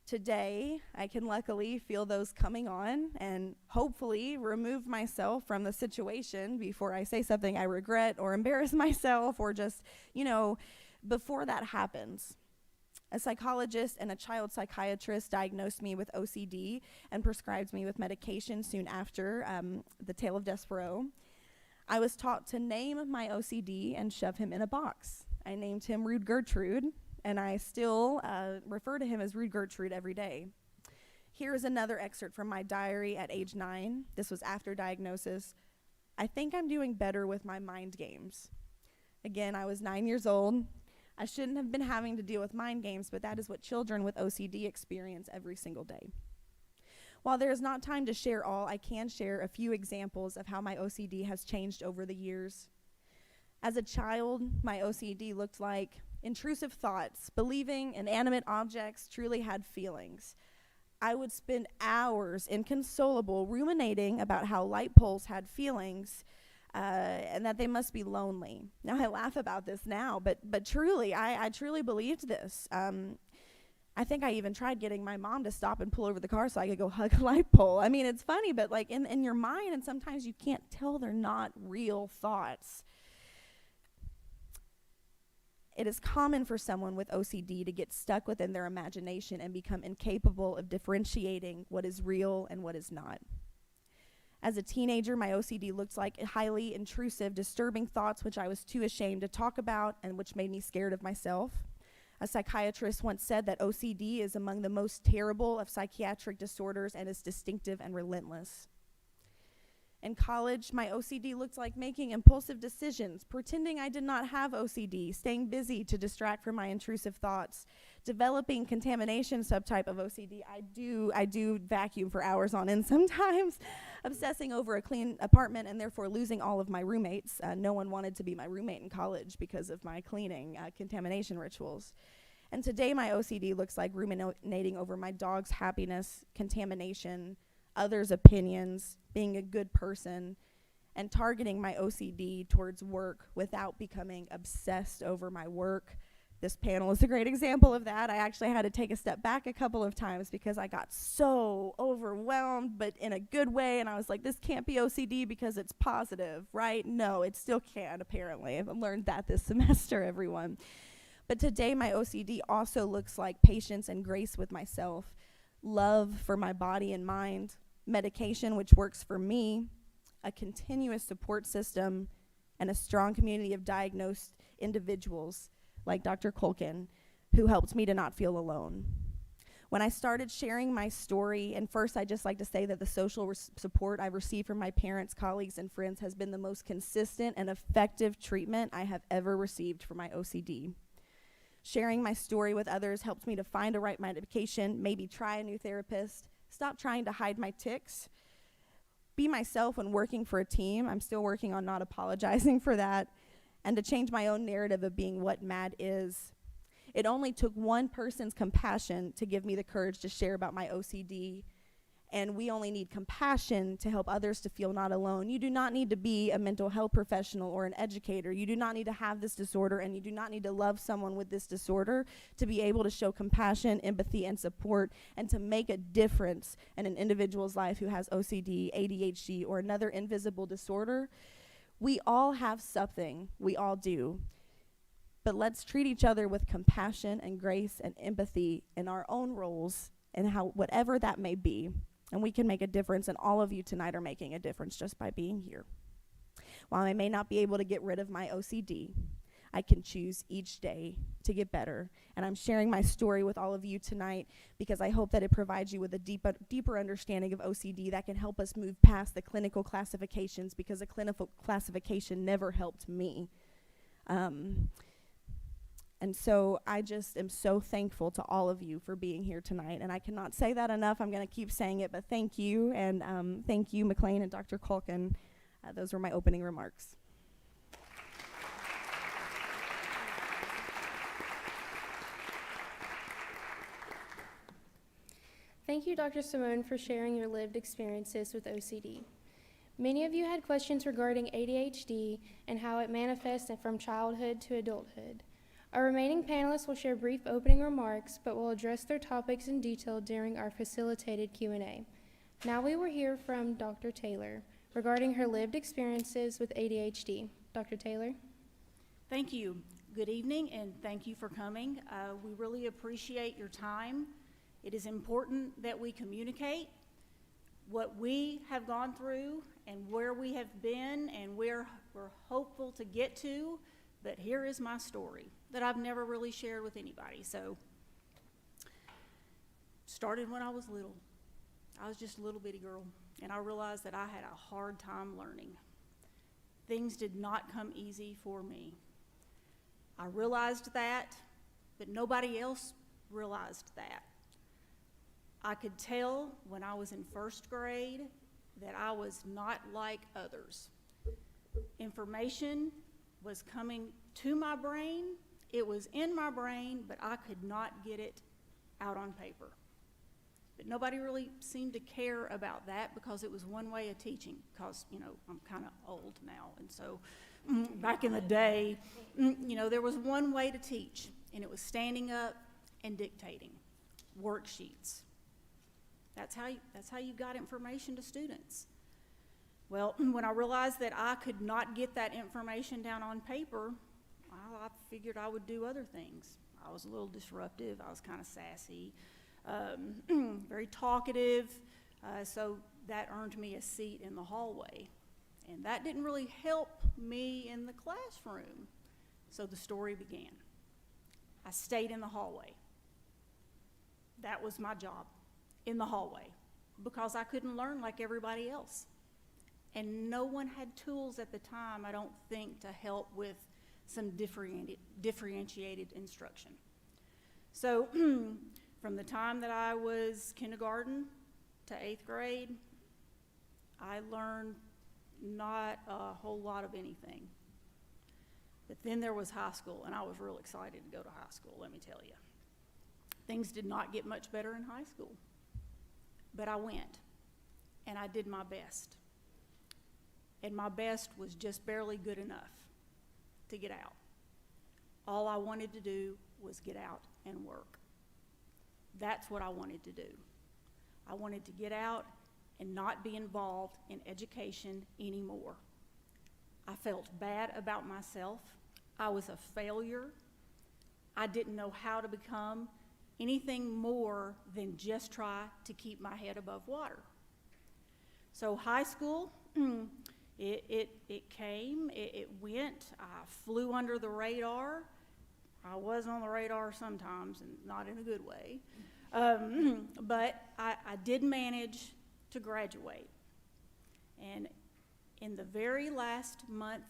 Today, I can luckily feel those coming on and hopefully remove myself from the situation before I say something I regret or embarrass myself or just, before that happens. A psychologist and a child psychiatrist diagnosed me with OCD and prescribed me with medication soon after The Tale of Despereaux. I was taught to name my OCD and shove him in a box. I named him Rude Gertrude, and I still refer to him as Rude Gertrude every day. Here is another excerpt from my diary at age 9. This was after diagnosis. "I think I'm doing better with my mind games." Again, I was 9 years old. I shouldn't have been having to deal with mind games, but that is what children with OCD experience every single day. While there is not time to share all, I can share a few examples of how my OCD has changed over the years. As a child, my OCD looked like intrusive thoughts, believing inanimate objects truly had feelings. I would spend hours inconsolable ruminating about how light poles had feelings and that they must be lonely. Now, I laugh about this now, but truly, I truly believed this. I think I even tried getting my mom to stop and pull over the car so I could go hug a light pole. I mean, it's funny, but like in your mind, and sometimes you can't tell they're not real thoughts. It is common for someone with OCD to get stuck within their imagination and become incapable of differentiating what is real and what is not. As a teenager, my OCD looked like highly intrusive, disturbing thoughts which I was too ashamed to talk about and which made me scared of myself. A psychiatrist once said that OCD is among the most terrible of psychiatric disorders and is distinctive and relentless. In college, my OCD looked like making impulsive decisions, pretending I did not have OCD, staying busy to distract from my intrusive thoughts, developing contamination subtype of OCD. I do vacuum for hours on end sometimes, obsessing over a clean apartment and therefore losing all of my roommates. No one wanted to be my roommate in college because of my cleaning contamination rituals. And today my OCD looks like ruminating over my dog's happiness, contamination, others' opinions, being a good person, and targeting my OCD towards work without becoming obsessed over my work. This panel is a great example of that. I actually had to take a step back a couple of times because I got so overwhelmed, but in a good way, and I was like, this can't be OCD because it's positive, right? No, it still can, apparently. I've learned that this semester, everyone. But today, my OCD also looks like patience and grace with myself, love for my body and mind, medication which works for me, a continuous support system, and a strong community of diagnosed individuals like Dr. Culkin, who helped me to not feel alone. When I started sharing my story, and first I'd just like to say that the social support I've received from my parents, colleagues, and friends has been the most consistent and effective treatment I have ever received for my OCD. Sharing my story with others helped me to find a right medication, maybe try a new therapist, stop trying to hide my tics, be myself when working for a team. I'm still working on not apologizing for that, and to change my own narrative of being what MAD is. It only took one person's compassion to give me the courage to share about my OCD, and we only need compassion to help others to feel not alone. You do not need to be a mental health professional or an educator. You do not need to have this disorder, and you do not need to love someone with this disorder to be able to show compassion, empathy, and support, and to make a difference in an individual's life who has OCD, ADHD, or another invisible disorder. We all have something. We all do. But let's treat each other with compassion and grace and empathy in our own roles and how whatever that may be. And we can make a difference, and all of you tonight are making a difference just by being here. While I may not be able to get rid of my OCD, I can choose each day to get better. And I'm sharing my story with all of you tonight because I hope that it provides you with a deeper understanding of OCD that can help us move past the clinical classifications, because a clinical classification never helped me. And so I just am so thankful to all of you for being here tonight. And I cannot say that enough. I'm going to keep saying it, but thank you. And thank you, McLean and Dr. Culkin. Those were my opening remarks. Thank you, Dr. Simone, for sharing your lived experiences with OCD. Many of you had questions regarding ADHD and how it manifests from childhood to adulthood. Our remaining panelists will share brief opening remarks, but will address their topics in detail during our facilitated Q&A. Now we will hear from Dr. Taylor regarding her lived experiences with ADHD. Dr. Taylor? Thank you. Good evening, and thank you for coming. We really appreciate your time. It is important that we communicate what we have gone through and where we have been and where we're hopeful to get to. But here is my story that I've never really shared with anybody. So, started when I was little. I was just a little bitty girl, and I realized that I had a hard time learning. Things did not come easy for me. I realized that, but nobody else realized that. I could tell when I was in first grade that I was not like others. Information was coming to my brain. It was in my brain, but I could not get it out on paper. But nobody really seemed to care about that because it was one way of teaching, because, I'm kind of old now. And so back in the day, there was one way to teach, and it was standing up and dictating worksheets. That's how you got information to students. Well, when I realized that I could not get that information down on paper, I figured I would do other things. I was a little disruptive. I was kind of sassy, very talkative, so that earned me a seat in the hallway. And that didn't really help me in the classroom. So the story began. I stayed in the hallway. That was my job, in the hallway, because I couldn't learn like everybody else. And no one had tools at the time, I don't think, to help with some differentiated instruction. So from the time that I was kindergarten to 8th grade, I learned not a whole lot of anything. But then there was high school, and I was real excited to go to high school, let me tell you. Things did not get much better in high school. But I went, and I did my best. And my best was just barely good enough to get out. All I wanted to do was get out and work. That's what I wanted to do. I wanted to get out and not be involved in education anymore. I felt bad about myself. I was a failure. I didn't know how to become anything more than just try to keep my head above water. So high school, It came, it went, I flew under the radar. I was on the radar sometimes, and not in a good way. But I did manage to graduate. And in the very last month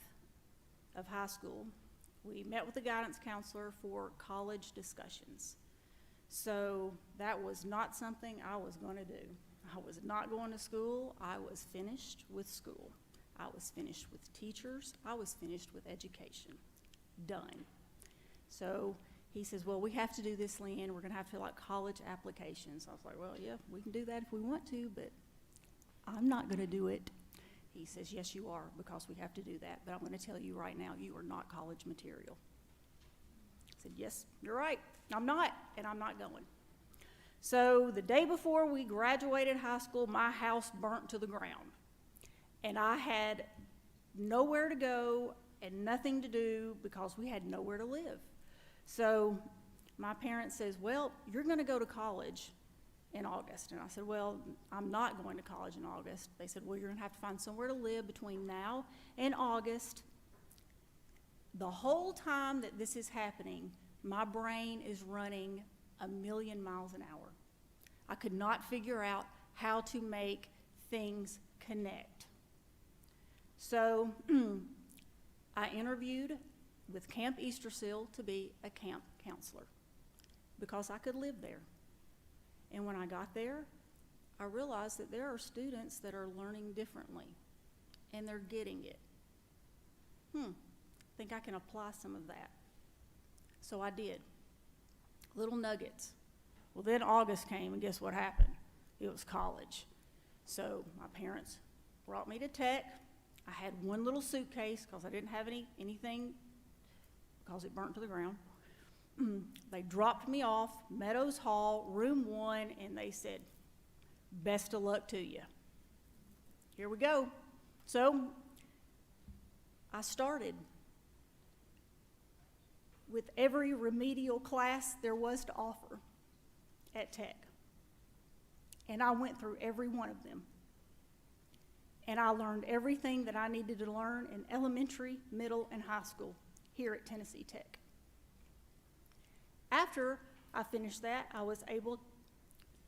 of high school, we met with the guidance counselor for college discussions. So that was not something I was going to do. I was not going to school. I was finished with school. I was finished with teachers. I was finished with education. Done. So he says, well, we have to do this, Leanne. We're going to have to fill out college applications. I was like, well, yeah, we can do that if we want to, but I'm not going to do it. He says, yes, you are, because we have to do that. But I'm going to tell you right now, you are not college material. I said, yes, you're right. I'm not, and I'm not going. So the day before we graduated high school, my house burnt to the ground. And I had nowhere to go and nothing to do because we had nowhere to live. So my parents says, well, you're going to go to college in August. And I said, well, I'm not going to college in August. They said, well, you're going to have to find somewhere to live between now and August. The whole time that this is happening, my brain is running 1,000,000 miles an hour. I could not figure out how to make things connect. So I interviewed with Camp Easterseal to be a camp counselor because I could live there. And when I got there, I realized that there are students that are learning differently, and they're getting it. I think I can apply some of that. So I did. Little nuggets. Well, then August came, and guess what happened? It was college. So my parents brought me to Tech. I had one little suitcase because I didn't have anything because it burnt to the ground. They dropped me off, Meadows Hall, room 1, and they said, best of luck to you. Here we go. So I started with every remedial class there was to offer at Tech. And I went through every one of them. And I learned everything that I needed to learn in elementary, middle, and high school here at Tennessee Tech. After I finished that, I was able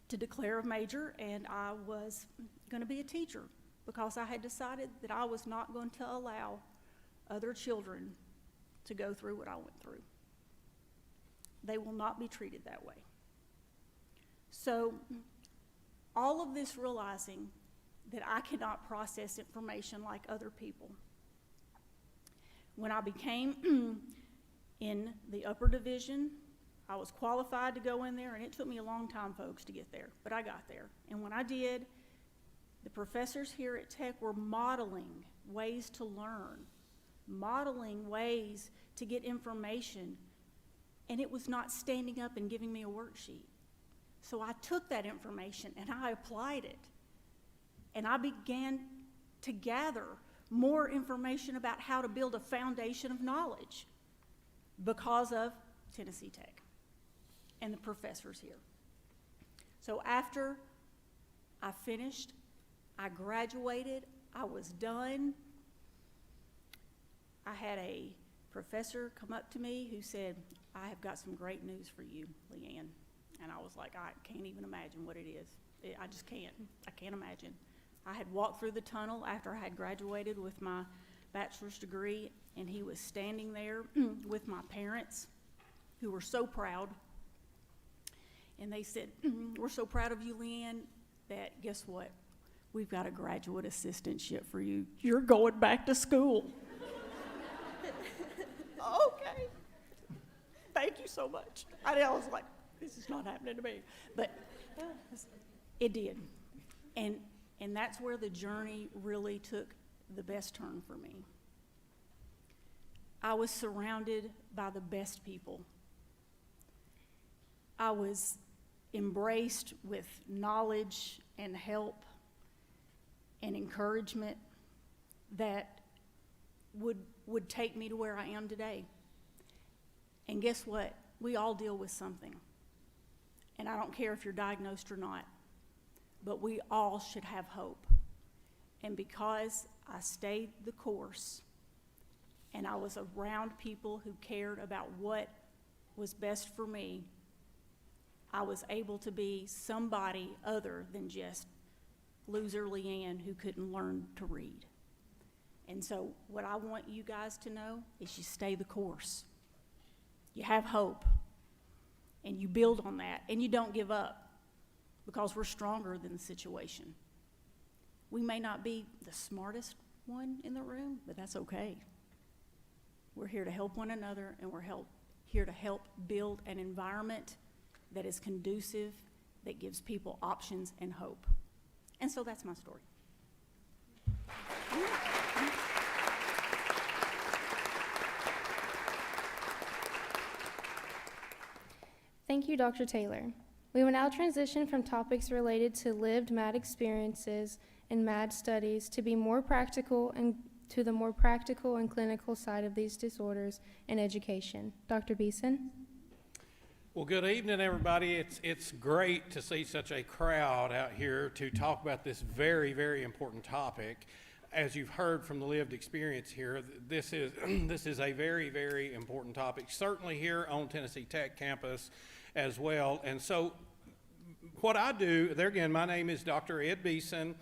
to declare a major, and I was going to be a teacher because I had decided that I was not going to allow other children to go through what I went through. They will not be treated that way. So all of this realizing that I cannot process information like other people. When I became in the upper division, I was qualified to go in there, and it took me a long time, folks, to get there, but I got there. And when I did, the professors here at Tech were modeling ways to learn, modeling ways to get information, and it was not standing up and giving me a worksheet. So I took that information and I applied it, and I began to gather more information about how to build a foundation of knowledge because of Tennessee Tech and the professors here. So after I finished, I graduated, I was done. I had a professor come up to me who said, I have got some great news for you, Leanne. And I was like, I can't even imagine what it is. I just can't. I can't imagine. I had walked through the tunnel after I had graduated with my bachelor's degree, and he was standing there with my parents, who were so proud. And they said, we're so proud of you, Leanne, that guess what? We've got a graduate assistantship for you. You're going back to school. Okay. Thank you so much. I was like, this is not happening to me. But it did. And that's where the journey really took the best turn for me. I was surrounded by the best people. I was embraced with knowledge and help and encouragement that would take me to where I am today. And guess what? We all deal with something. And I don't care if you're diagnosed or not, but we all should have hope. And because I stayed the course and I was around people who cared about what was best for me, I was able to be somebody other than just loser Leanne who couldn't learn to read. And so what I want you guys to know is you stay the course. You have hope, and you build on that, and you don't give up, because we're stronger than the situation. We may not be the smartest one in the room, but that's okay. We're here to help one another, and we're here to help build an environment that is conducive, that gives people options and hope. And so that's my story. Thank you, Dr. Taylor. We will now transition from topics related to lived MAD experiences and MAD studies to the more practical and clinical side of these disorders in education. Dr. Beeson? Well, good evening, everybody. It's great to see such a crowd out here to talk about this very, very important topic. As you've heard from the lived experience here, this is a very, very important topic, certainly here on Tennessee Tech campus as well. And so what I do, there again, my name is Dr. Ed Beeson.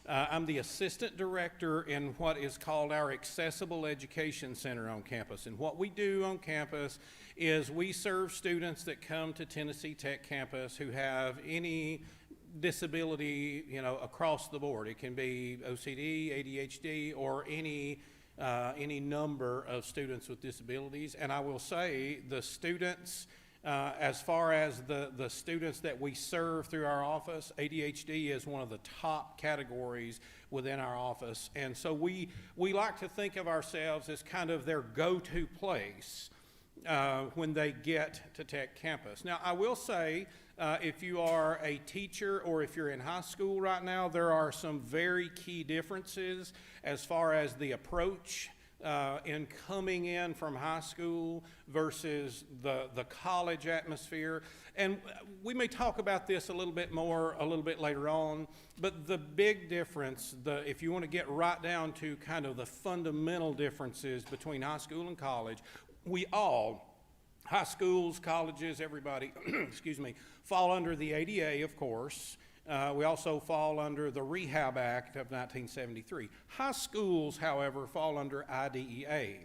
I'm the assistant director in what is called our Accessible Education Center on campus. And what we do on campus is we serve students that come to Tennessee Tech campus who have any disability, across the board. It can be OCD, ADHD, or any number of students with disabilities. And I will say the students, as far as the students that we serve through our office, ADHD is one of the top categories within our office. And so we like to think of ourselves as kind of their go-to place when they get to Tech campus. Now, I will say, if you are a teacher or if you're in high school right now, there are some very key differences as far as the approach in coming in from high school versus the college atmosphere. And we may talk about this a little bit later on, but the big difference, if you want to get right down to kind of the fundamental differences between high school and college, we all, high schools, colleges, everybody, excuse me, fall under the ADA, of course. We also fall under the Rehab Act of 1973. High schools, however, fall under IDEA.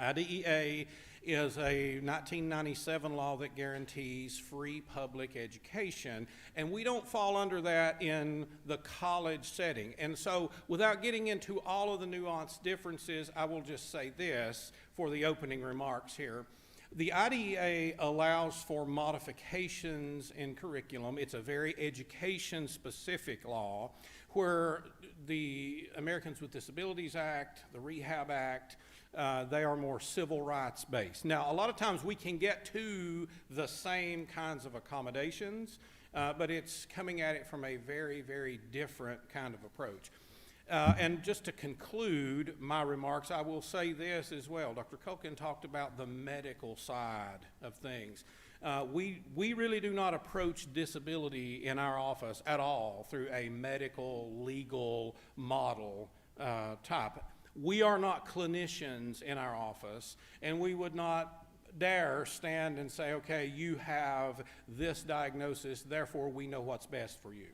IDEA is a 1997 law that guarantees free public education, and we don't fall under that in the college setting. And so, without getting into all of the nuanced differences, I will just say this for the opening remarks here. The IDEA allows for modifications in curriculum. It's a very education-specific law where the Americans with Disabilities Act, the Rehab Act, they are more civil rights based. Now, a lot of times we can get to the same kinds of accommodations, but it's coming at it from a very, very different kind of approach. And just to conclude my remarks, I will say this as well. Dr. Culkin talked about the medical side of things. We really do not approach disability in our office at all through a medical, legal model type. We are not clinicians in our office, and we would not dare stand and say, okay, you have this diagnosis, therefore we know what's best for you.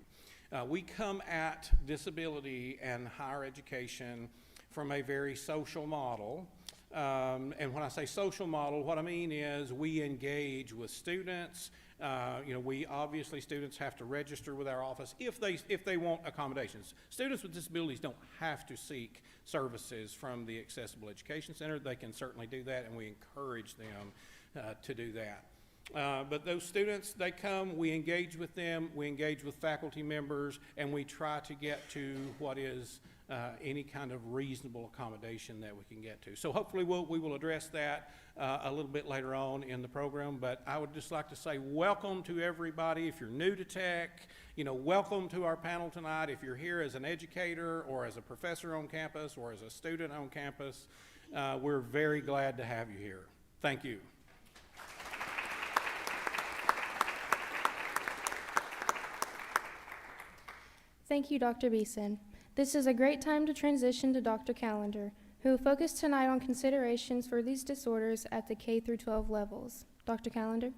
We come at disability and higher education from a very social model. And when I say social model, what I mean is we engage with students. We obviously, students have to register with our office if they want accommodations. Students with disabilities don't have to seek services from the Accessible Education Center. They can certainly do that, and we encourage them to do that. But those students, they come, we engage with them, we engage with faculty members, and we try to get to what is any kind of reasonable accommodation that we can get to. So hopefully we will address that a little bit later on in the program, but I would just like to say welcome to everybody. If you're new to Tech, welcome to our panel tonight. If you're here as an educator or as a professor on campus or as a student on campus, we're very glad to have you here. Thank you. Thank you, Dr. Beeson. This is a great time to transition to Dr. Calender, who will focus tonight on considerations for these disorders at the K through 12 levels. Dr. Calender?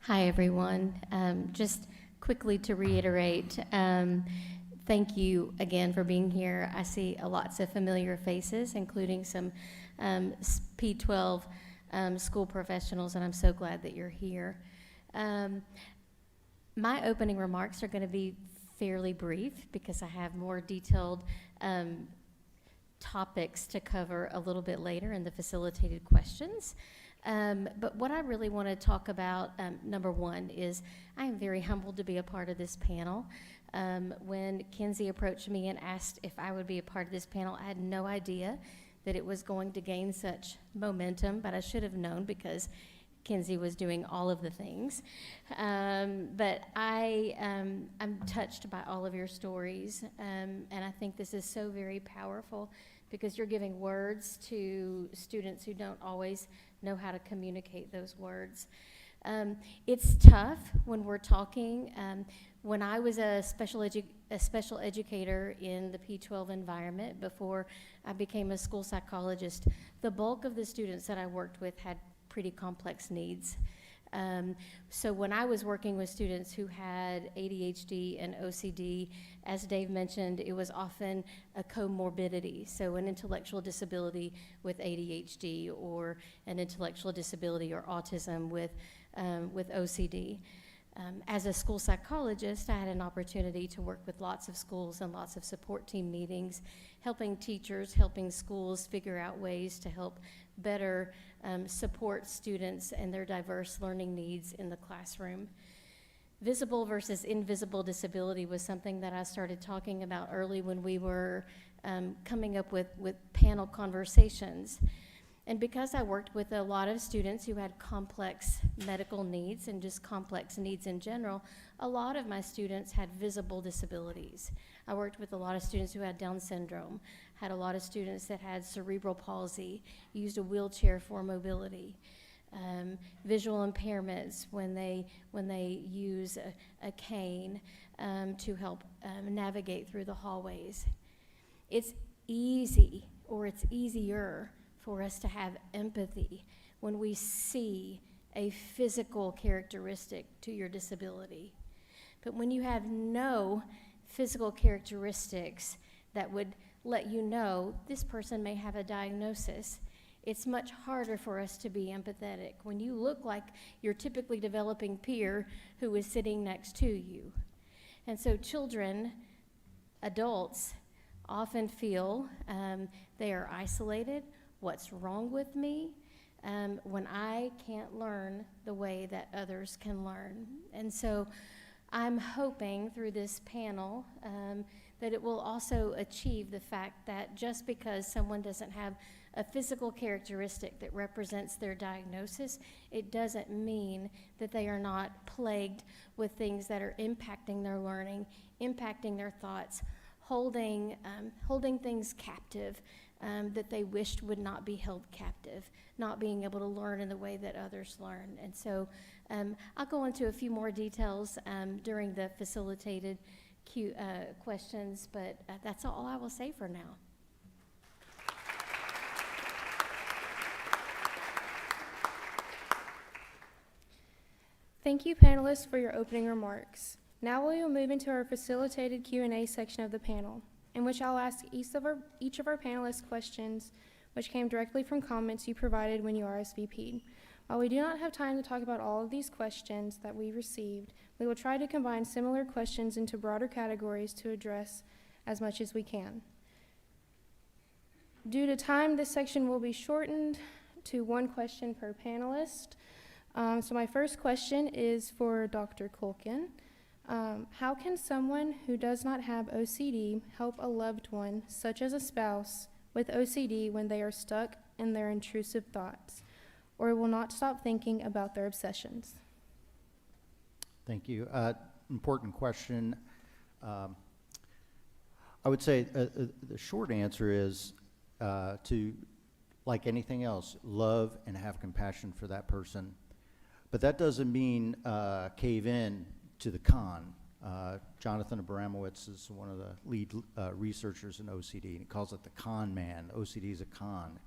Hi, everyone. Just quickly to reiterate, thank you again for being here. I see lots of familiar faces, including some P12 school professionals, and I'm so glad that you're here. My opening remarks are going to be fairly brief because I have more detailed topics to cover a little bit later in the facilitated questions. But what I really want to talk about, number one, is I am very humbled to be a part of this panel. When Kinsey approached me and asked if I would be a part of this panel, I had no idea that it was going to gain such momentum, but I should have known because Kinsey was doing all of the things. But I'm touched by all of your stories, and I think this is so very powerful because you're giving words to students who don't always know how to communicate those words. It's tough when we're talking. When I was a special educator in the P12 environment before I became a school psychologist, the bulk of the students that I worked with had pretty complex needs. So when I was working with students who had ADHD and OCD, as Dave mentioned, it was often a comorbidity, so an intellectual disability with ADHD or an intellectual disability or autism with OCD. As a school psychologist, I had an opportunity to work with lots of schools and lots of support team meetings, helping teachers, helping schools figure out ways to help better support students and their diverse learning needs in the classroom. Visible versus invisible disability was something that I started talking about early when we were coming up with panel conversations. And because I worked with a lot of students who had complex medical needs and just complex needs in general, a lot of my students had visible disabilities. I worked with a lot of students who had Down syndrome, had a lot of students that had cerebral palsy, used a wheelchair for mobility, visual impairments when they use a cane to help navigate through the hallways. It's easy, or it's easier, for us to have empathy when we see a physical characteristic to your disability. But when you have no physical characteristics that would let you know this person may have a diagnosis, it's much harder for us to be empathetic when you look like your typically developing peer who is sitting next to you. And so children, adults, often feel they are isolated. What's wrong with me when I can't learn the way that others can learn? And so I'm hoping through this panel that it will also achieve the fact that just because someone doesn't have a physical characteristic that represents their diagnosis, it doesn't mean that they are not plagued with things that are impacting their learning, impacting their thoughts, holding things captive that they wished would not be held captive, not being able to learn in the way that others learn. And so I'll go into a few more details during the facilitated questions, but that's all I will say for now. Thank you, panelists, for your opening remarks. Now we will move into our facilitated Q&A section of the panel, in which I'll ask each of our panelists questions which came directly from comments you provided when you RSVP'd. While we do not have time to talk about all of these questions that we received, we will try to combine similar questions into broader categories to address as much as we can. Due to time, this section will be shortened to one question per panelist. So my first question is for Dr. Culkin. How can someone who does not have OCD help a loved one, such as a spouse, with OCD when they are stuck in their intrusive thoughts, or will not stop thinking about their obsessions? Thank you. Important question. I would say the short answer is to, like anything else, love and have compassion for that person. But that doesn't mean cave in to the con. Jonathan Abramowitz is one of the lead researchers in OCD, and he calls it the con man. OCD is a con.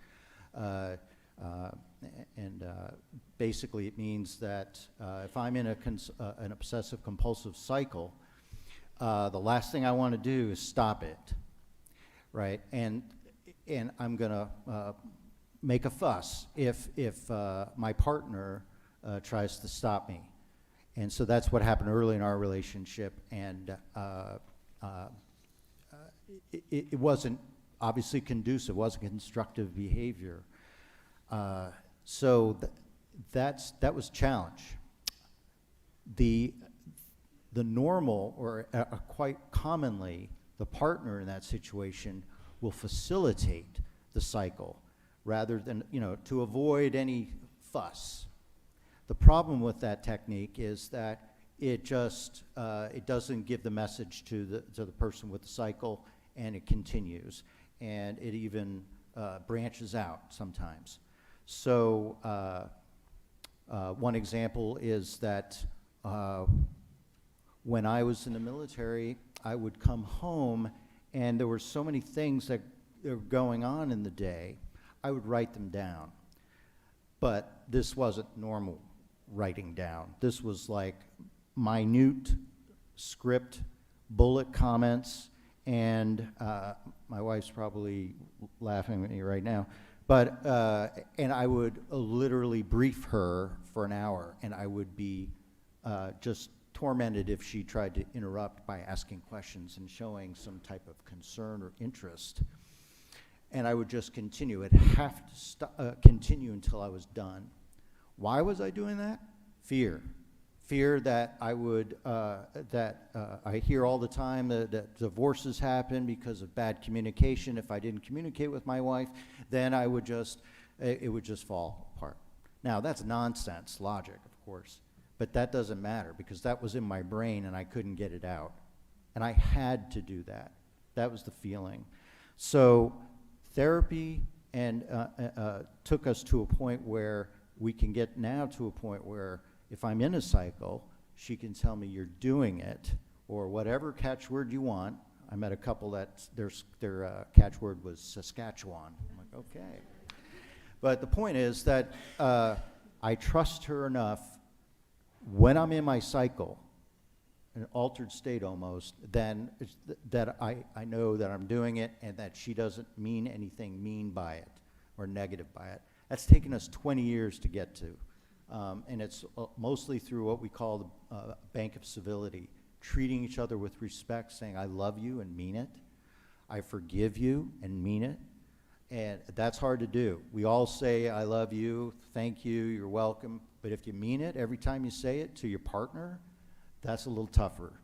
Basically it means that if I'm in an obsessive compulsive cycle, the last thing I want to do is stop it, right? And I'm going to make a fuss if my partner tries to stop me. And so that's what happened early in our relationship, and it wasn't obviously conducive, wasn't constructive behavior. So that was a challenge. The normal, or quite commonly, the partner in that situation will facilitate the cycle rather than, to avoid any fuss. The problem with that technique is that it just it doesn't give the message to the person with the cycle, and it continues, and it even branches out sometimes. So one example is that when I was in the military, I would come home and there were so many things that were going on in the day, I would write them down. But this wasn't normal writing down. This was like minute script, bullet comments, and my wife's probably laughing at me right now, but and I would literally brief her for an hour, and I would be just tormented if she tried to interrupt by asking questions and showing some type of concern or interest. And I would just continue. It'd have to continue until I was done. Why was I doing that? Fear. Fear that I would, I hear all the time that divorces happen because of bad communication. If I didn't communicate with my wife, then it would just fall apart. Now, that's nonsense logic, of course, but that doesn't matter because that was in my brain and I couldn't get it out. And I had to do that. That was the feeling. So therapy and took us to a point where we can get now to a point where if I'm in a cycle, she can tell me you're doing it, or whatever catchword you want. I met a couple that their catchword was Saskatchewan. I'm like, okay. But the point is that I trust her enough when I'm in my cycle, an altered state almost, then that I know that I'm doing it and that she doesn't mean anything mean by it or negative by it. That's taken us 20 years to get to. And it's mostly through what we call the bank of civility, treating each other with respect, saying, I love you and mean it. I forgive you and mean it. And that's hard to do. We all say, I love you, thank you, you're welcome. But if you mean it every time you say it to your partner, that's a little tougher.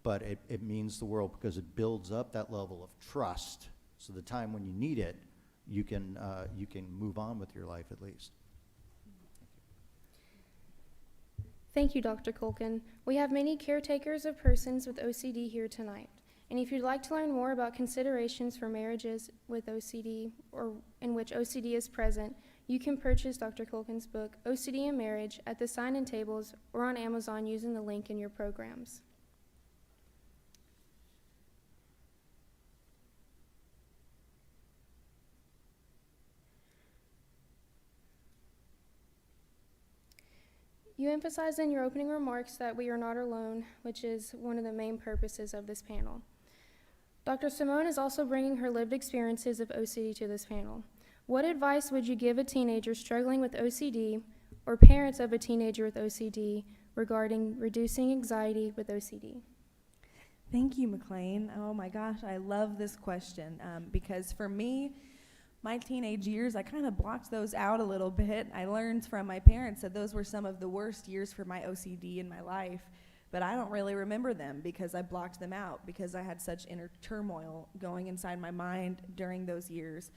But it means the world because it builds up that level of trust. So the time when you need it, you can move on with your life at least. Thank you, Dr. Culkin. We have many caretakers of persons with OCD here tonight. And if you'd like to learn more about considerations for marriages with OCD or in which OCD is present, you can purchase Dr. Culkin's book, OCD and Marriage, at the sign-in tables or on Amazon using the link in your programs. You emphasized in your opening remarks that we are not alone, which is one of the main purposes of this panel. Dr. Simone is also bringing her lived experiences of OCD to this panel. What advice would you give a teenager struggling with OCD or parents of a teenager with OCD regarding reducing anxiety with OCD? Thank you, McLean. Oh my gosh, I love this question because for me, my teenage years, I kind of blocked those out a little bit. I learned from my parents that those were some of the worst years for my OCD in my life, but I don't really remember them because I blocked them out because I had such inner turmoil going inside my mind during those years.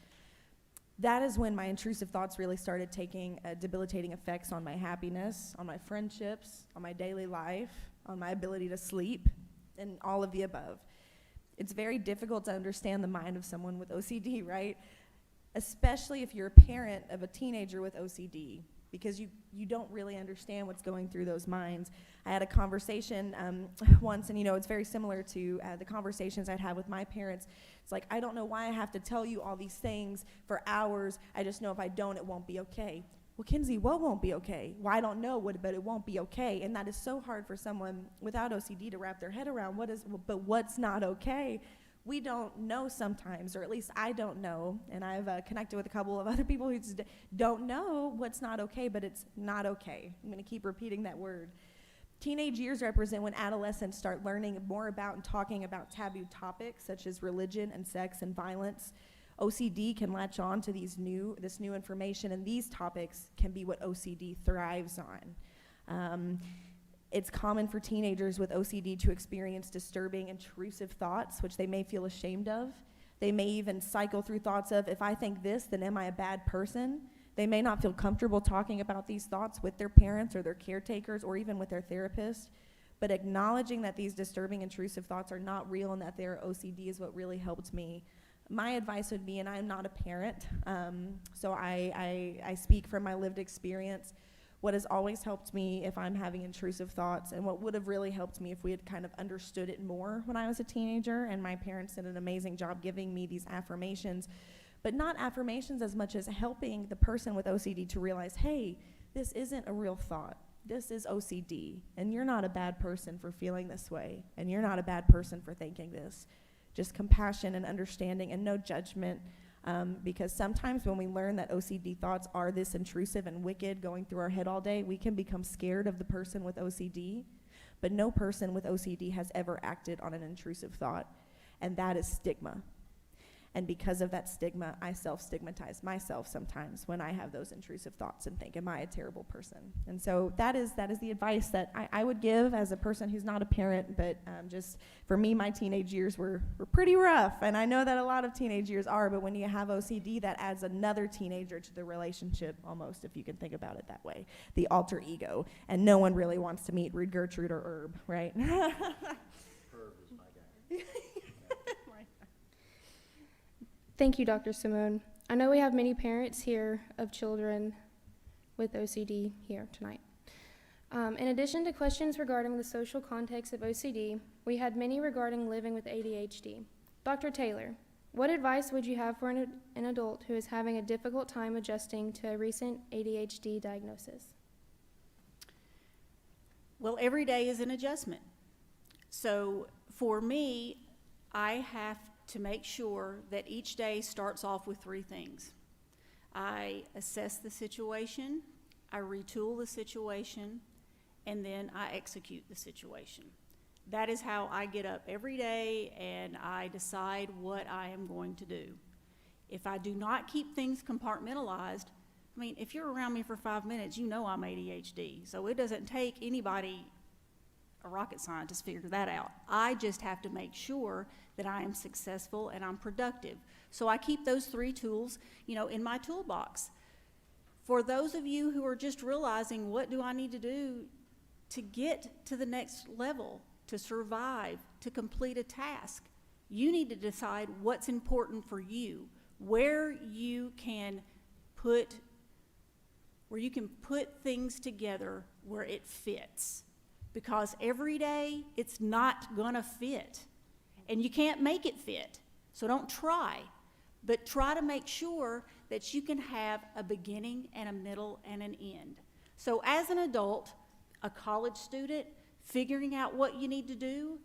That is when my intrusive thoughts really started taking debilitating effects on my happiness, on my friendships, on my daily life, on my ability to sleep, and all of the above. It's very difficult to understand the mind of someone with OCD, right? Especially if you're a parent of a teenager with OCD. because you don't really understand what's going through those minds. I had a conversation once, and it's very similar to the conversations I'd had with my parents. It's like, I don't know why I have to tell you all these things for hours. I just know if I don't, it won't be okay. Well, Kinsey, what won't be okay? Well, I don't know, but it won't be okay. And that is so hard for someone without OCD to wrap their head around. But what's not okay? We don't know sometimes, or at least I don't know. And I've connected with a couple of other people who just don't know what's not okay, but it's not okay. I'm going to keep repeating that word. Teenage years represent when adolescents start learning more about and talking about taboo topics such as religion and sex and violence. OCD can latch on to this new information, and these topics can be what OCD thrives on. It's common for teenagers with OCD to experience disturbing, intrusive thoughts, which they may feel ashamed of. They may even cycle through thoughts of, if I think this, then am I a bad person? They may not feel comfortable talking about these thoughts with their parents or their caretakers or even with their therapist. But acknowledging that these disturbing, intrusive thoughts are not real and that they're OCD is what really helped me. My advice would be, and I'm not a parent, so I speak from my lived experience, what has always helped me if I'm having intrusive thoughts, and what would have really helped me if we had kind of understood it more when I was a teenager, and my parents did an amazing job giving me these affirmations, but not affirmations as much as helping the person with OCD to realize, hey, this isn't a real thought. This is OCD, and you're not a bad person for feeling this way, and you're not a bad person for thinking this. Just compassion and understanding and no judgment, because sometimes when we learn that OCD thoughts are this intrusive and wicked going through our head all day, we can become scared of the person with OCD, but no person with OCD has ever acted on an intrusive thought, and that is stigma. And because of that stigma, I self-stigmatize myself sometimes when I have those intrusive thoughts and think, am I a terrible person? And so that is the advice that I would give as a person who's not a parent, but just for me, my teenage years were pretty rough. And I know that a lot of teenage years are, but when you have OCD, that adds another teenager to the relationship almost, if you can think about it that way, the alter ego. And no one really wants to meet Rude Gertrude or Herb, right? Herb is my guy. Thank you, Dr. Simone. I know we have many parents here of children with OCD here tonight. In addition to questions regarding the social context of OCD, we had many regarding living with ADHD. Dr. Taylor, what advice would you have for an adult who is having a difficult time adjusting to a recent ADHD diagnosis? Well, every day is an adjustment. So for me, I have to make sure that each day starts off with three things. I assess the situation, I retool the situation, and then I execute the situation. That is how I get up every day and I decide what I am going to do. If I do not keep things compartmentalized, I mean, if you're around me for 5 minutes, you know I'm ADHD. So it doesn't take anybody, a rocket scientist, figure that out. I just have to make sure that I am successful and I'm productive. So I keep those three tools, in my toolbox. For those of you who are just realizing, what do I need to do to get to the next level, to survive, to complete a task? You need to decide what's important for you, where you can put things together where it fits. Because every day, it's not gonna fit. And you can't make it fit, so don't try. But try to make sure that you can have a beginning and a middle and an end. So as an adult, a college student, figuring out what you need to do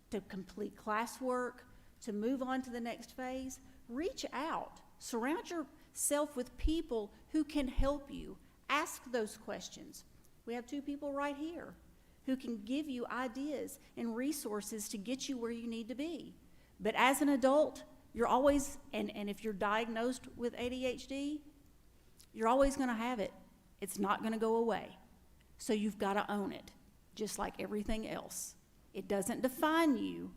to complete classwork, to move on to the next phase, reach out. Surround yourself with people who can help you. Ask those questions. We have two people right here who can give you ideas and resources to get you where you need to be. But as an adult, you're always, and if you're diagnosed with ADHD, you're always gonna have it. It's not gonna go away. So you've gotta own it, just like everything else. It doesn't define you,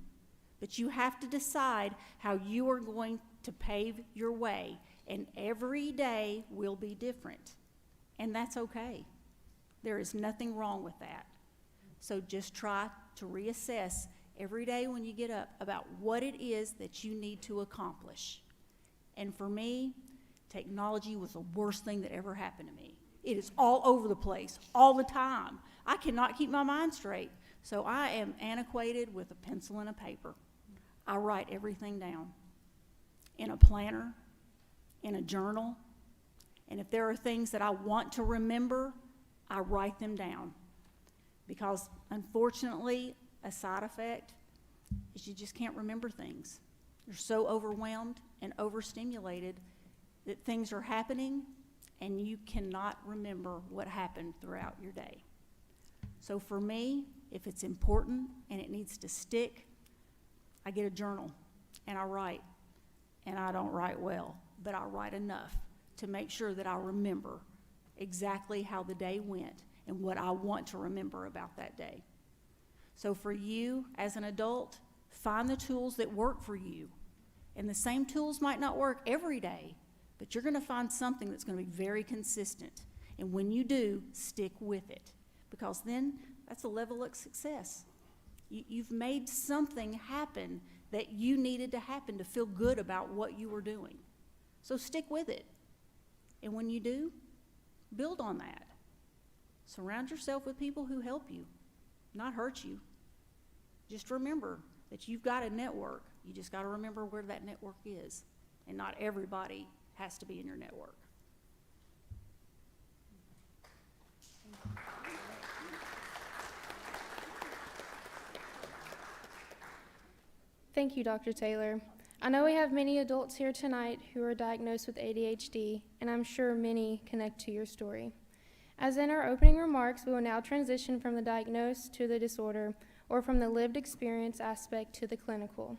but you have to decide how you are going to pave your way, and every day will be different. And that's okay. There is nothing wrong with that. So just try to reassess every day when you get up about what it is that you need to accomplish. And for me, technology was the worst thing that ever happened to me. It is all over the place, all the time. I cannot keep my mind straight. So I am antiquated with a pencil and a paper. I write everything down in a planner, in a journal, and if there are things that I want to remember, I write them down. Because unfortunately, a side effect is you just can't remember things. You're so overwhelmed and overstimulated that things are happening and you cannot remember what happened throughout your day. So for me, if it's important and it needs to stick, I get a journal and I write. And I don't write well, but I write enough to make sure that I remember exactly how the day went and what I want to remember about that day. So for you as an adult, find the tools that work for you. And the same tools might not work every day, but you're going to find something that's going to be very consistent. And when you do, stick with it, because then that's a level of success. You've made something happen that you needed to happen to feel good about what you were doing. So stick with it. And when you do, build on that. Surround yourself with people who help you, not hurt you. Just remember that you've got a network. You just got to remember where that network is. And not everybody has to be in your network. Thank you, Dr. Taylor. I know we have many adults here tonight who are diagnosed with ADHD, and I'm sure many connect to your story. As in our opening remarks, we will now transition from the diagnosis to the disorder, or from the lived experience aspect to the clinical.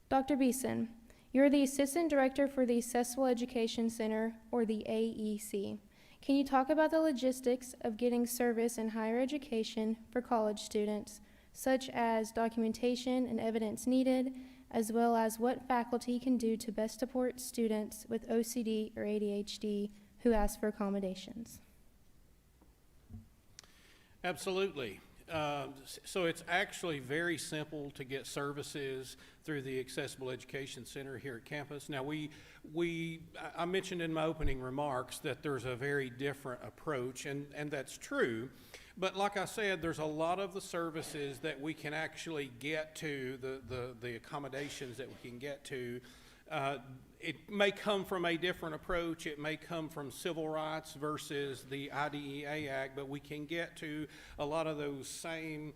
Dr. Beeson, you're the Assistant Director for the Accessible Education Center, or the AEC. Can you talk about the logistics of getting service in higher education for college students, such as documentation and evidence needed, as well as what faculty can do to best support students with OCD or ADHD who ask for accommodations? Absolutely. So it's actually very simple to get services through the Accessible Education Center here at campus. Now I mentioned in my opening remarks that there's a very different approach, and that's true. But like I said, there's a lot of the services that we can actually get to, the accommodations that we can get to. It may come from a different approach. It may come from civil rights versus the IDEA Act, but we can get to a lot of those same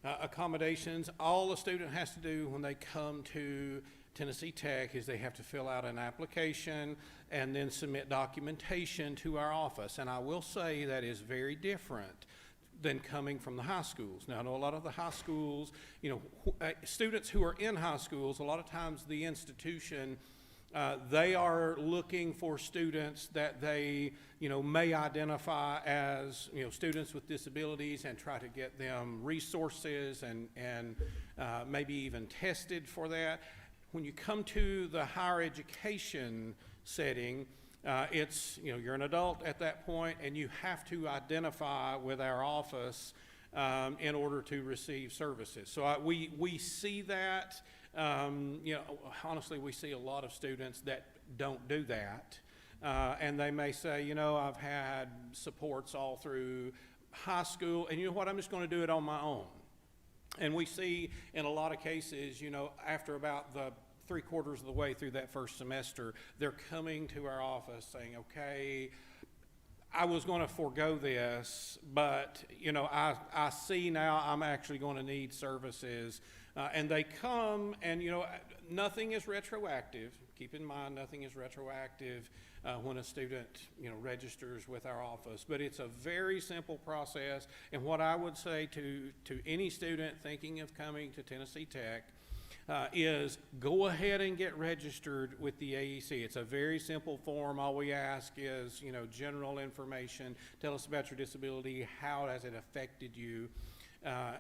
accommodations. All a student has to do when they come to Tennessee Tech is they have to fill out an application and then submit documentation to our office. And I will say that is very different than coming from the high schools. Now, I know a lot of the high schools, students who are in high schools, a lot of times the institution, they are looking for students that they, may identify as, students with disabilities and try to get them resources and maybe even tested for that. When you come to the higher education setting, it's, you're an adult at that point and you have to identify with our office in order to receive services. So we see that. Honestly, we see a lot of students that don't do that. And they may say, I've had supports all through high school, and you know what, I'm just going to do it on my own. And we see in a lot of cases, after about the 3/4 of the way through that first semester, they're coming to our office saying, okay, I was going to forego this, but, I see now I'm actually going to need services. And they come and, nothing is retroactive. Keep in mind, nothing is retroactive when a student, registers with our office. But it's a very simple process. And what I would say to any student thinking of coming to Tennessee Tech is go ahead and get registered with the AEC. It's a very simple form. All we ask is, general information. Tell us about your disability. How has it affected you?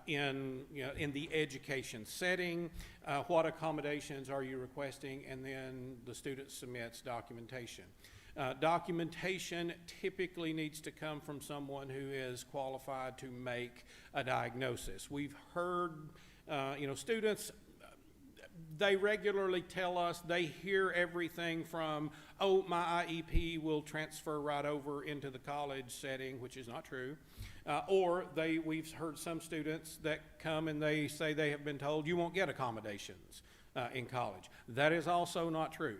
In the education setting, what accommodations are you requesting, and then the student submits documentation. Documentation typically needs to come from someone who is qualified to make a diagnosis. We've heard, students they regularly tell us they hear everything from, oh, my IEP will transfer right over into the college setting, which is not true. Or we've heard some students that come and they say they have been told you won't get accommodations in college. That is also not true.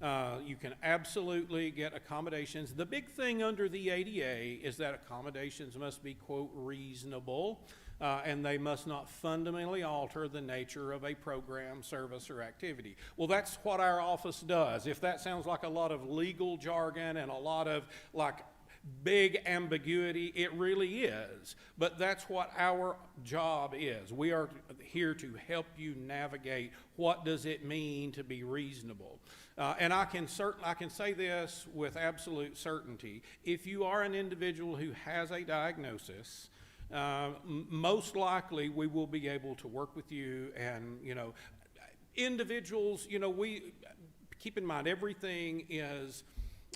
You can absolutely get accommodations. The big thing under the ADA is that accommodations must be, quote, reasonable, and they must not fundamentally alter the nature of a program, service, or activity. Well, that's what our office does. If that sounds like a lot of legal jargon and a lot of like big ambiguity, it really is. But that's what our job is. We are here to help you navigate what does it mean to be reasonable. And I can say this with absolute certainty. If you are an individual who has a diagnosis, most likely we will be able to work with you. And, individuals, we keep in mind everything is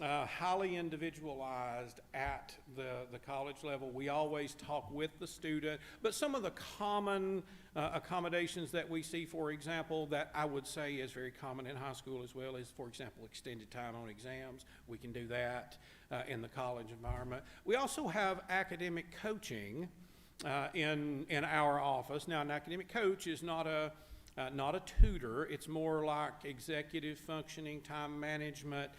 highly individualized at the college level. We always talk with the student, but some of the common accommodations that we see, for example, that I would say is very common in high school as well is, for example, extended time on exams. We can do that in the college environment. We also have academic coaching in our office. Now, an academic coach is not a tutor. It's more like executive functioning, time management.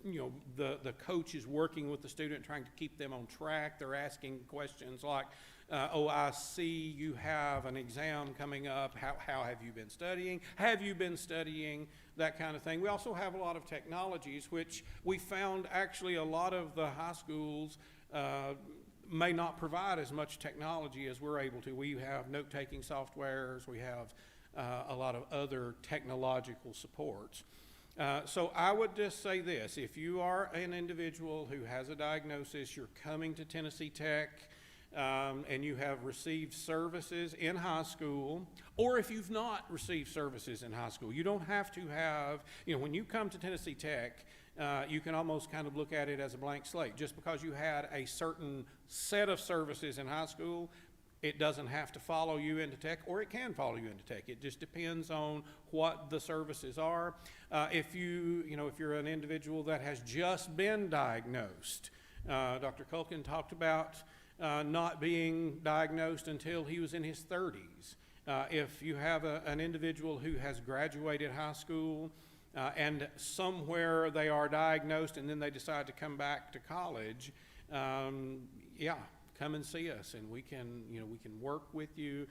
The coach is working with the student, trying to keep them on track. They're asking questions like, oh, I see you have an exam coming up. How have you been studying? Have you been studying? That kind of thing. We also have a lot of technologies, which we found actually a lot of the high schools may not provide as much technology as we're able to. We have note-taking softwares. We have a lot of other technological supports. So I would just say this: if you are an individual who has a diagnosis, you're coming to Tennessee Tech, and you have received services in high school, or if you've not received services in high school, you don't have to have, when you come to Tennessee Tech, you can almost kind of look at it as a blank slate. Just because you had a certain set of services in high school, it doesn't have to follow you into tech, or it can follow you into tech. It just depends on what the services are. If you're an individual that has just been diagnosed, Dr. Culkin talked about not being diagnosed until he was in his 30s. If you have an individual who has graduated high school and somewhere they are diagnosed and then they decide to come back to college, come and see us, and we can work with you.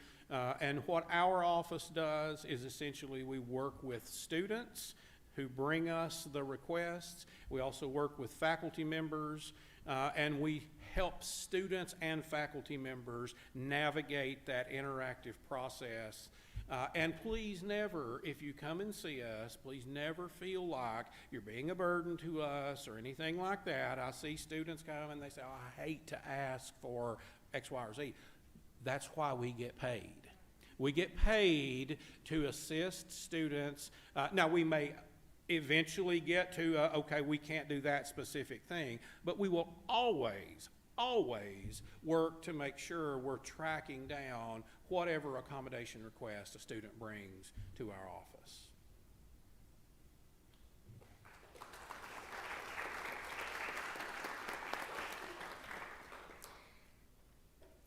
And what our office does is essentially we work with students who bring us the requests. We also work with faculty members, and we help students and faculty members navigate that interactive process. And please never, if you come and see us, please never feel like you're being a burden to us or anything like that. I see students come and they say, oh, I hate to ask for X, Y, or Z. That's why we get paid. We get paid to assist students. Now, we may eventually get to, okay, we can't do that specific thing, but we will always work to make sure we're tracking down whatever accommodation request a student brings to our office.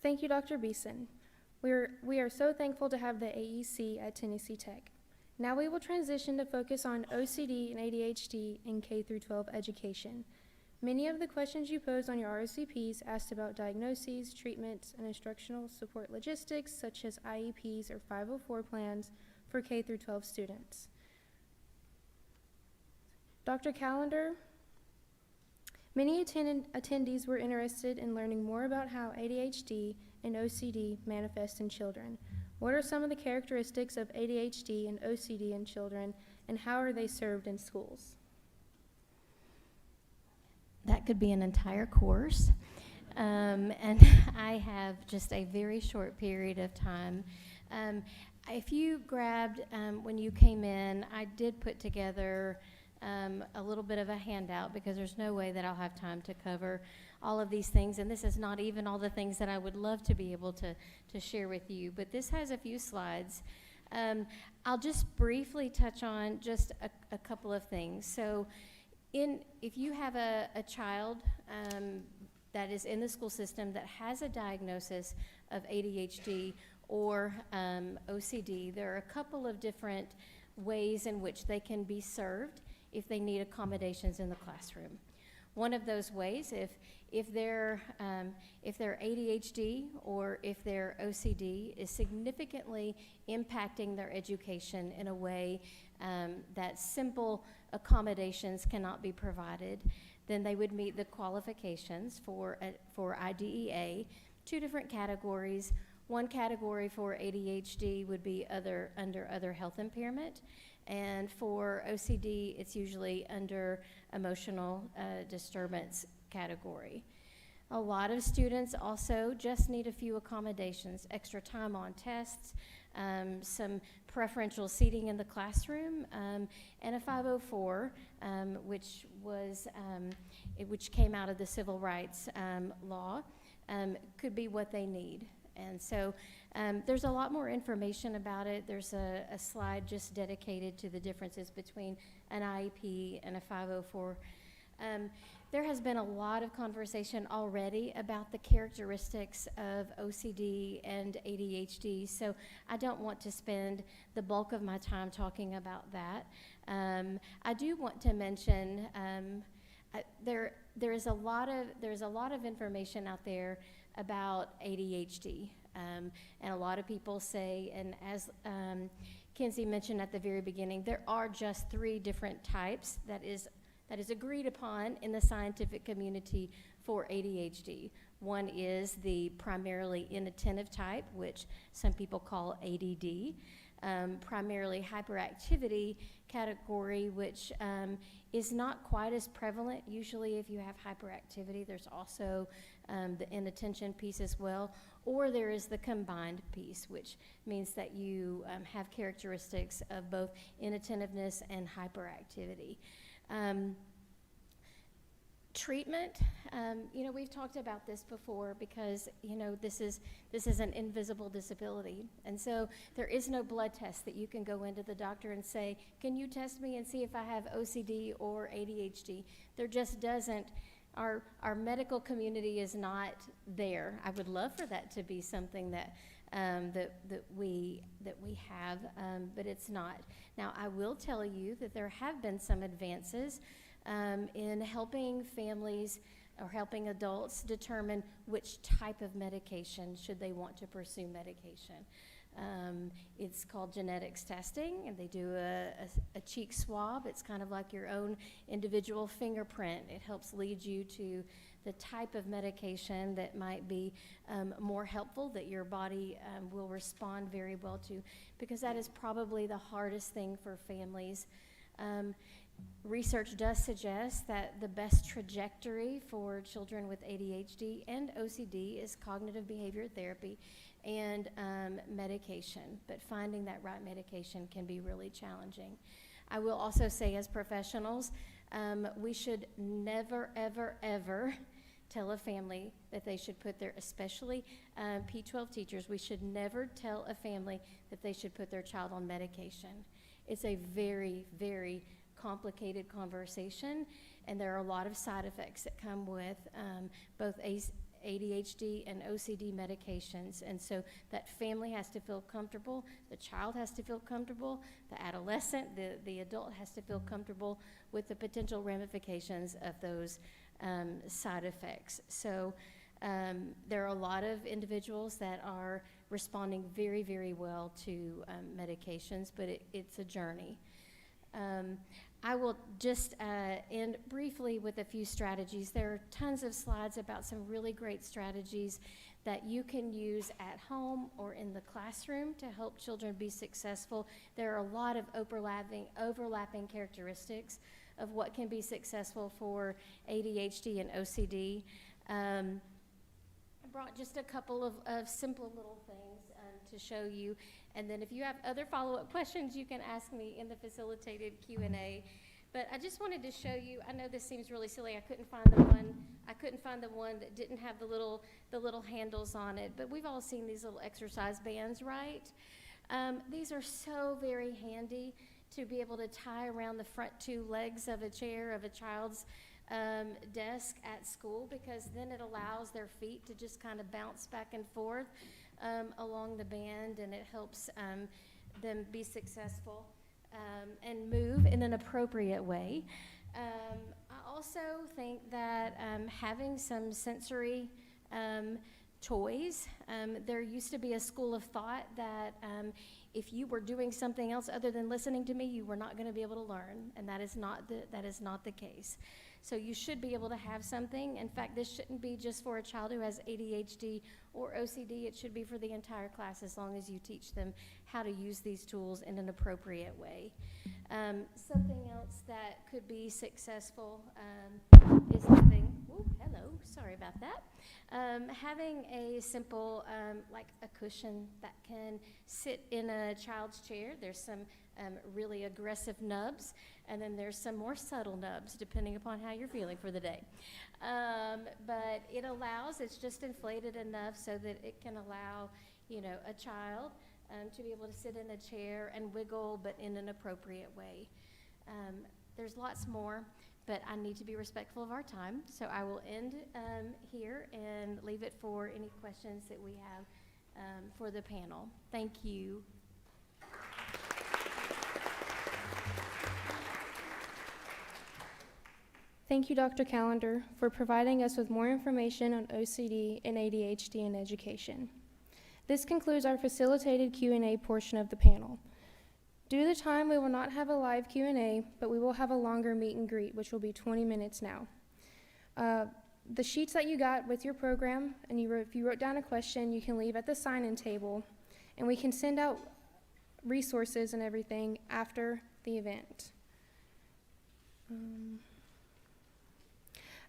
Thank you, Dr. Beeson. We are so thankful to have the AEC at Tennessee Tech. Now we will transition to focus on OCD and ADHD in K-12 education. Many of the questions you posed on your RSVPs asked about diagnoses, treatments, and instructional support logistics, such as IEPs or 504 plans for K-12 students. Dr. Calender, many attendees were interested in learning more about how ADHD and OCD manifest in children. What are some of the characteristics of ADHD and OCD in children, and how are they served in schools? That could be an entire course, and I have just a very short period of time. If you grabbed, when you came in, I did put together a little bit of a handout, because there's no way that I'll have time to cover all of these things, and this is not even all the things that I would love to be able to share with you, but this has a few slides I'll just briefly touch on just a couple of things. So if you have a child that is in the school system that has a diagnosis of ADHD or OCD, there are a couple of different ways in which they can be served if they need accommodations in the classroom. One of those ways, if their ADHD or if their OCD is significantly impacting their education in a way that simple accommodations cannot be provided, then they would meet the qualifications for IDEA. Two different categories. One category for ADHD would be under other health impairment, and for OCD, it's usually under emotional disturbance category. A lot of students also just need a few accommodations, extra time on tests, some preferential seating in the classroom, and a 504, which came out of the civil rights law, could be what they need. And so there's a lot more information about it. There's a slide just dedicated to the differences between an IEP and a 504. There has been a lot of conversation already about the characteristics of OCD and ADHD, so I don't want to spend the bulk of my time talking about that. I do want to mention there's a lot of information out there about ADHD, and a lot of people say, and as Kinsey mentioned at the very beginning, there are just 3 different types that is agreed upon in the scientific community for ADHD. One is the primarily inattentive type, which some people call ADD, primarily hyperactivity category, which is not quite as prevalent. Usually if you have hyperactivity, there's also the inattention piece as well, or there is the combined piece, which means that you have characteristics of both inattentiveness and hyperactivity. Treatment, we've talked about this before because, this is an invisible disability. And so there is no blood test that you can go into the doctor and say, can you test me and see if I have OCD or ADHD? There just doesn't. Our medical community is not there. I would love for that to be something that we have, but it's not. Now, I will tell you that there have been some advances in helping families or helping adults determine which type of medication should they want to pursue medication. It's called genetics testing, and they do a cheek swab. It's kind of like your own individual fingerprint. It helps lead you to the type of medication that might be more helpful, that your body will respond very well to, because that is probably the hardest thing for families. Research does suggest that the best trajectory for children with ADHD and OCD is cognitive behavior therapy and medication, but finding that right medication can be really challenging. I will also say, as professionals, we should never, ever, ever tell a family that they should put their, especially P12 teachers, we should never tell a family that they should put their child on medication. It's a very, very complicated conversation, and there are a lot of side effects that come with both ADHD and OCD medications, and so that family has to feel comfortable, the child has to feel comfortable, the adolescent, the adult has to feel comfortable with the potential ramifications of those side effects. So there are a lot of individuals that are responding very, very well to medications, but it's a journey. I will just end briefly with a few strategies. There are tons of slides about some really great strategies that you can use at home or in the classroom to help children be successful. There are a lot of overlapping characteristics of what can be successful for ADHD and OCD. I brought just a couple of simple little things to show you. And then if you have other follow-up questions, you can ask me in the facilitated Q&A. But I just wanted to show you, I know this seems really silly, I couldn't find the one that didn't have the little handles on it, but we've all seen these little exercise bands, right? These are so very handy to be able to tie around the front two legs of a chair of a child's desk at school, because then it allows their feet to just kind of bounce back and forth along the band, and it helps them be successful and move in an appropriate way. I also think that having some sensory toys, there used to be a school of thought that if you were doing something else other than listening to me, you were not going to be able to learn, and that is not the case. So you should be able to have something. In fact, this shouldn't be just for a child who has ADHD or OCD. It should be for the entire class, as long as you teach them how to use these tools in an appropriate way. Something else that could be successful is having, sorry about that. Having a simple, like a cushion that can sit in a child's chair. There's some really aggressive nubs, and then there's some more subtle nubs, depending upon how you're feeling for the day. But it allows, it's just inflated enough so that it can allow, a child to be able to sit in a chair and wiggle, but in an appropriate way. There's lots more, but I need to be respectful of our time, so I will end here and leave it for any questions that we have for the panel. Thank you. Thank you, Dr. Calender, for providing us with more information on OCD and ADHD in education. This concludes our facilitated Q&A portion of the panel. Due to time, we will not have a live Q&A, but we will have a longer meet and greet, which will be 20 minutes now. The sheets that you got with your program, and if you wrote down a question, you can leave at the sign-in table, and we can send out resources and everything after the event.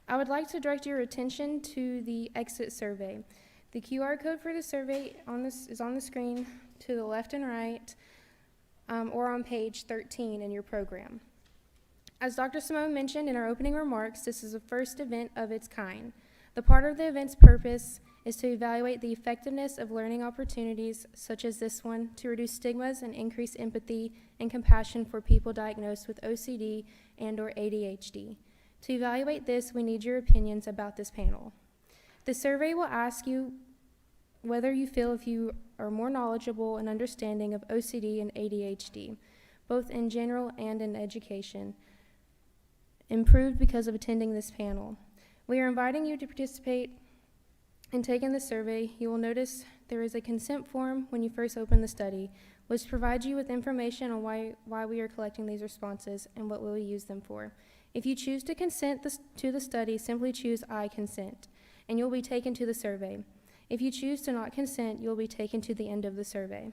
I would like to direct your attention to the exit survey. The QR code for the survey is on the screen to the left and right, or on page 13 in your program. As Dr. Simone mentioned in our opening remarks, this is the first event of its kind. The part of the event's purpose is to evaluate the effectiveness of learning opportunities such as this one to reduce stigmas and increase empathy and compassion for people diagnosed with OCD and/or ADHD. To evaluate this, we need your opinions about this panel. The survey will ask you whether you feel if you are more knowledgeable and understanding of OCD and ADHD, both in general and in education, improved because of attending this panel. We are inviting you to participate in taking the survey. You will notice there is a consent form when you first open the study, which provides you with information on why we are collecting these responses and what we will use them for. If you choose to consent to the study, simply choose I consent, and you'll be taken to the survey. If you choose to not consent, you'll be taken to the end of the survey.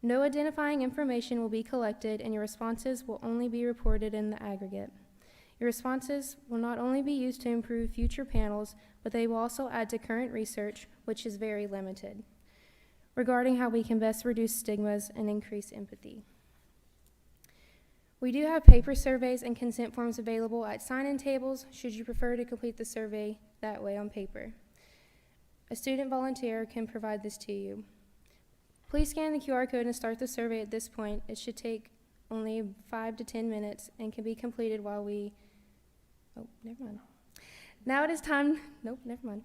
No identifying information will be collected, and your responses will only be reported in the aggregate. Your responses will not only be used to improve future panels, but they will also add to current research, which is very limited, regarding how we can best reduce stigmas and increase empathy. We do have paper surveys and consent forms available at sign-in tables, should you prefer to complete the survey that way on paper. A student volunteer can provide this to you. Please scan the QR code and start the survey at this point. It should take only 5 to 10 minutes and can be completed while we, never mind. Now it is time, never mind.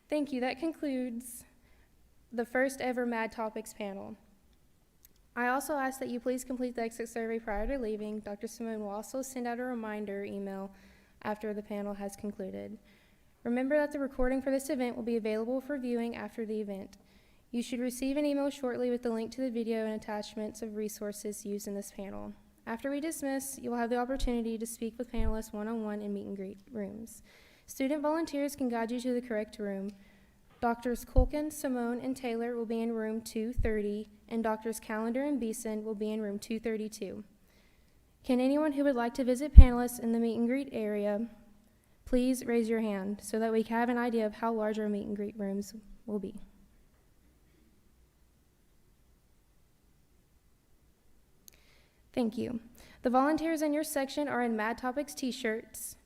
Thank you, that concludes the first ever Mad Topics panel. I also ask that you please complete the exit survey prior to leaving. Dr. Simone will also send out a reminder email after the panel has concluded. Remember that the recording for this event will be available for viewing after the event. You should receive an email shortly with the link to the video and attachments of resources used in this panel. After we dismiss, you will have the opportunity to speak with panelists one-on-one in meet and greet rooms. Student volunteers can guide you to the correct room. Doctors Culkin, Simone, and Taylor will be in room 230, and Doctors Calender and Beeson will be in room 232. Can anyone who would like to visit panelists in the meet and greet area please raise your hand so that we can have an idea of how large our meet and greet rooms will be. Thank you. The volunteers in your section are in Mad Topics t-shirts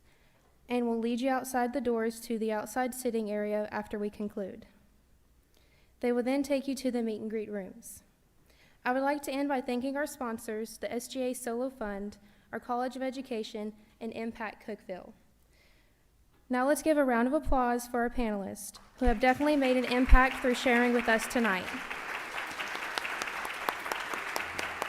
and will lead you outside the doors to the outside sitting area after we conclude. They will then take you to the meet and greet rooms. I would like to end by thanking our sponsors, the SGA Solo Fund, our College of Education, and Impact Cookeville. Now let's give a round of applause for our panelists, who have definitely made an impact through sharing with us tonight.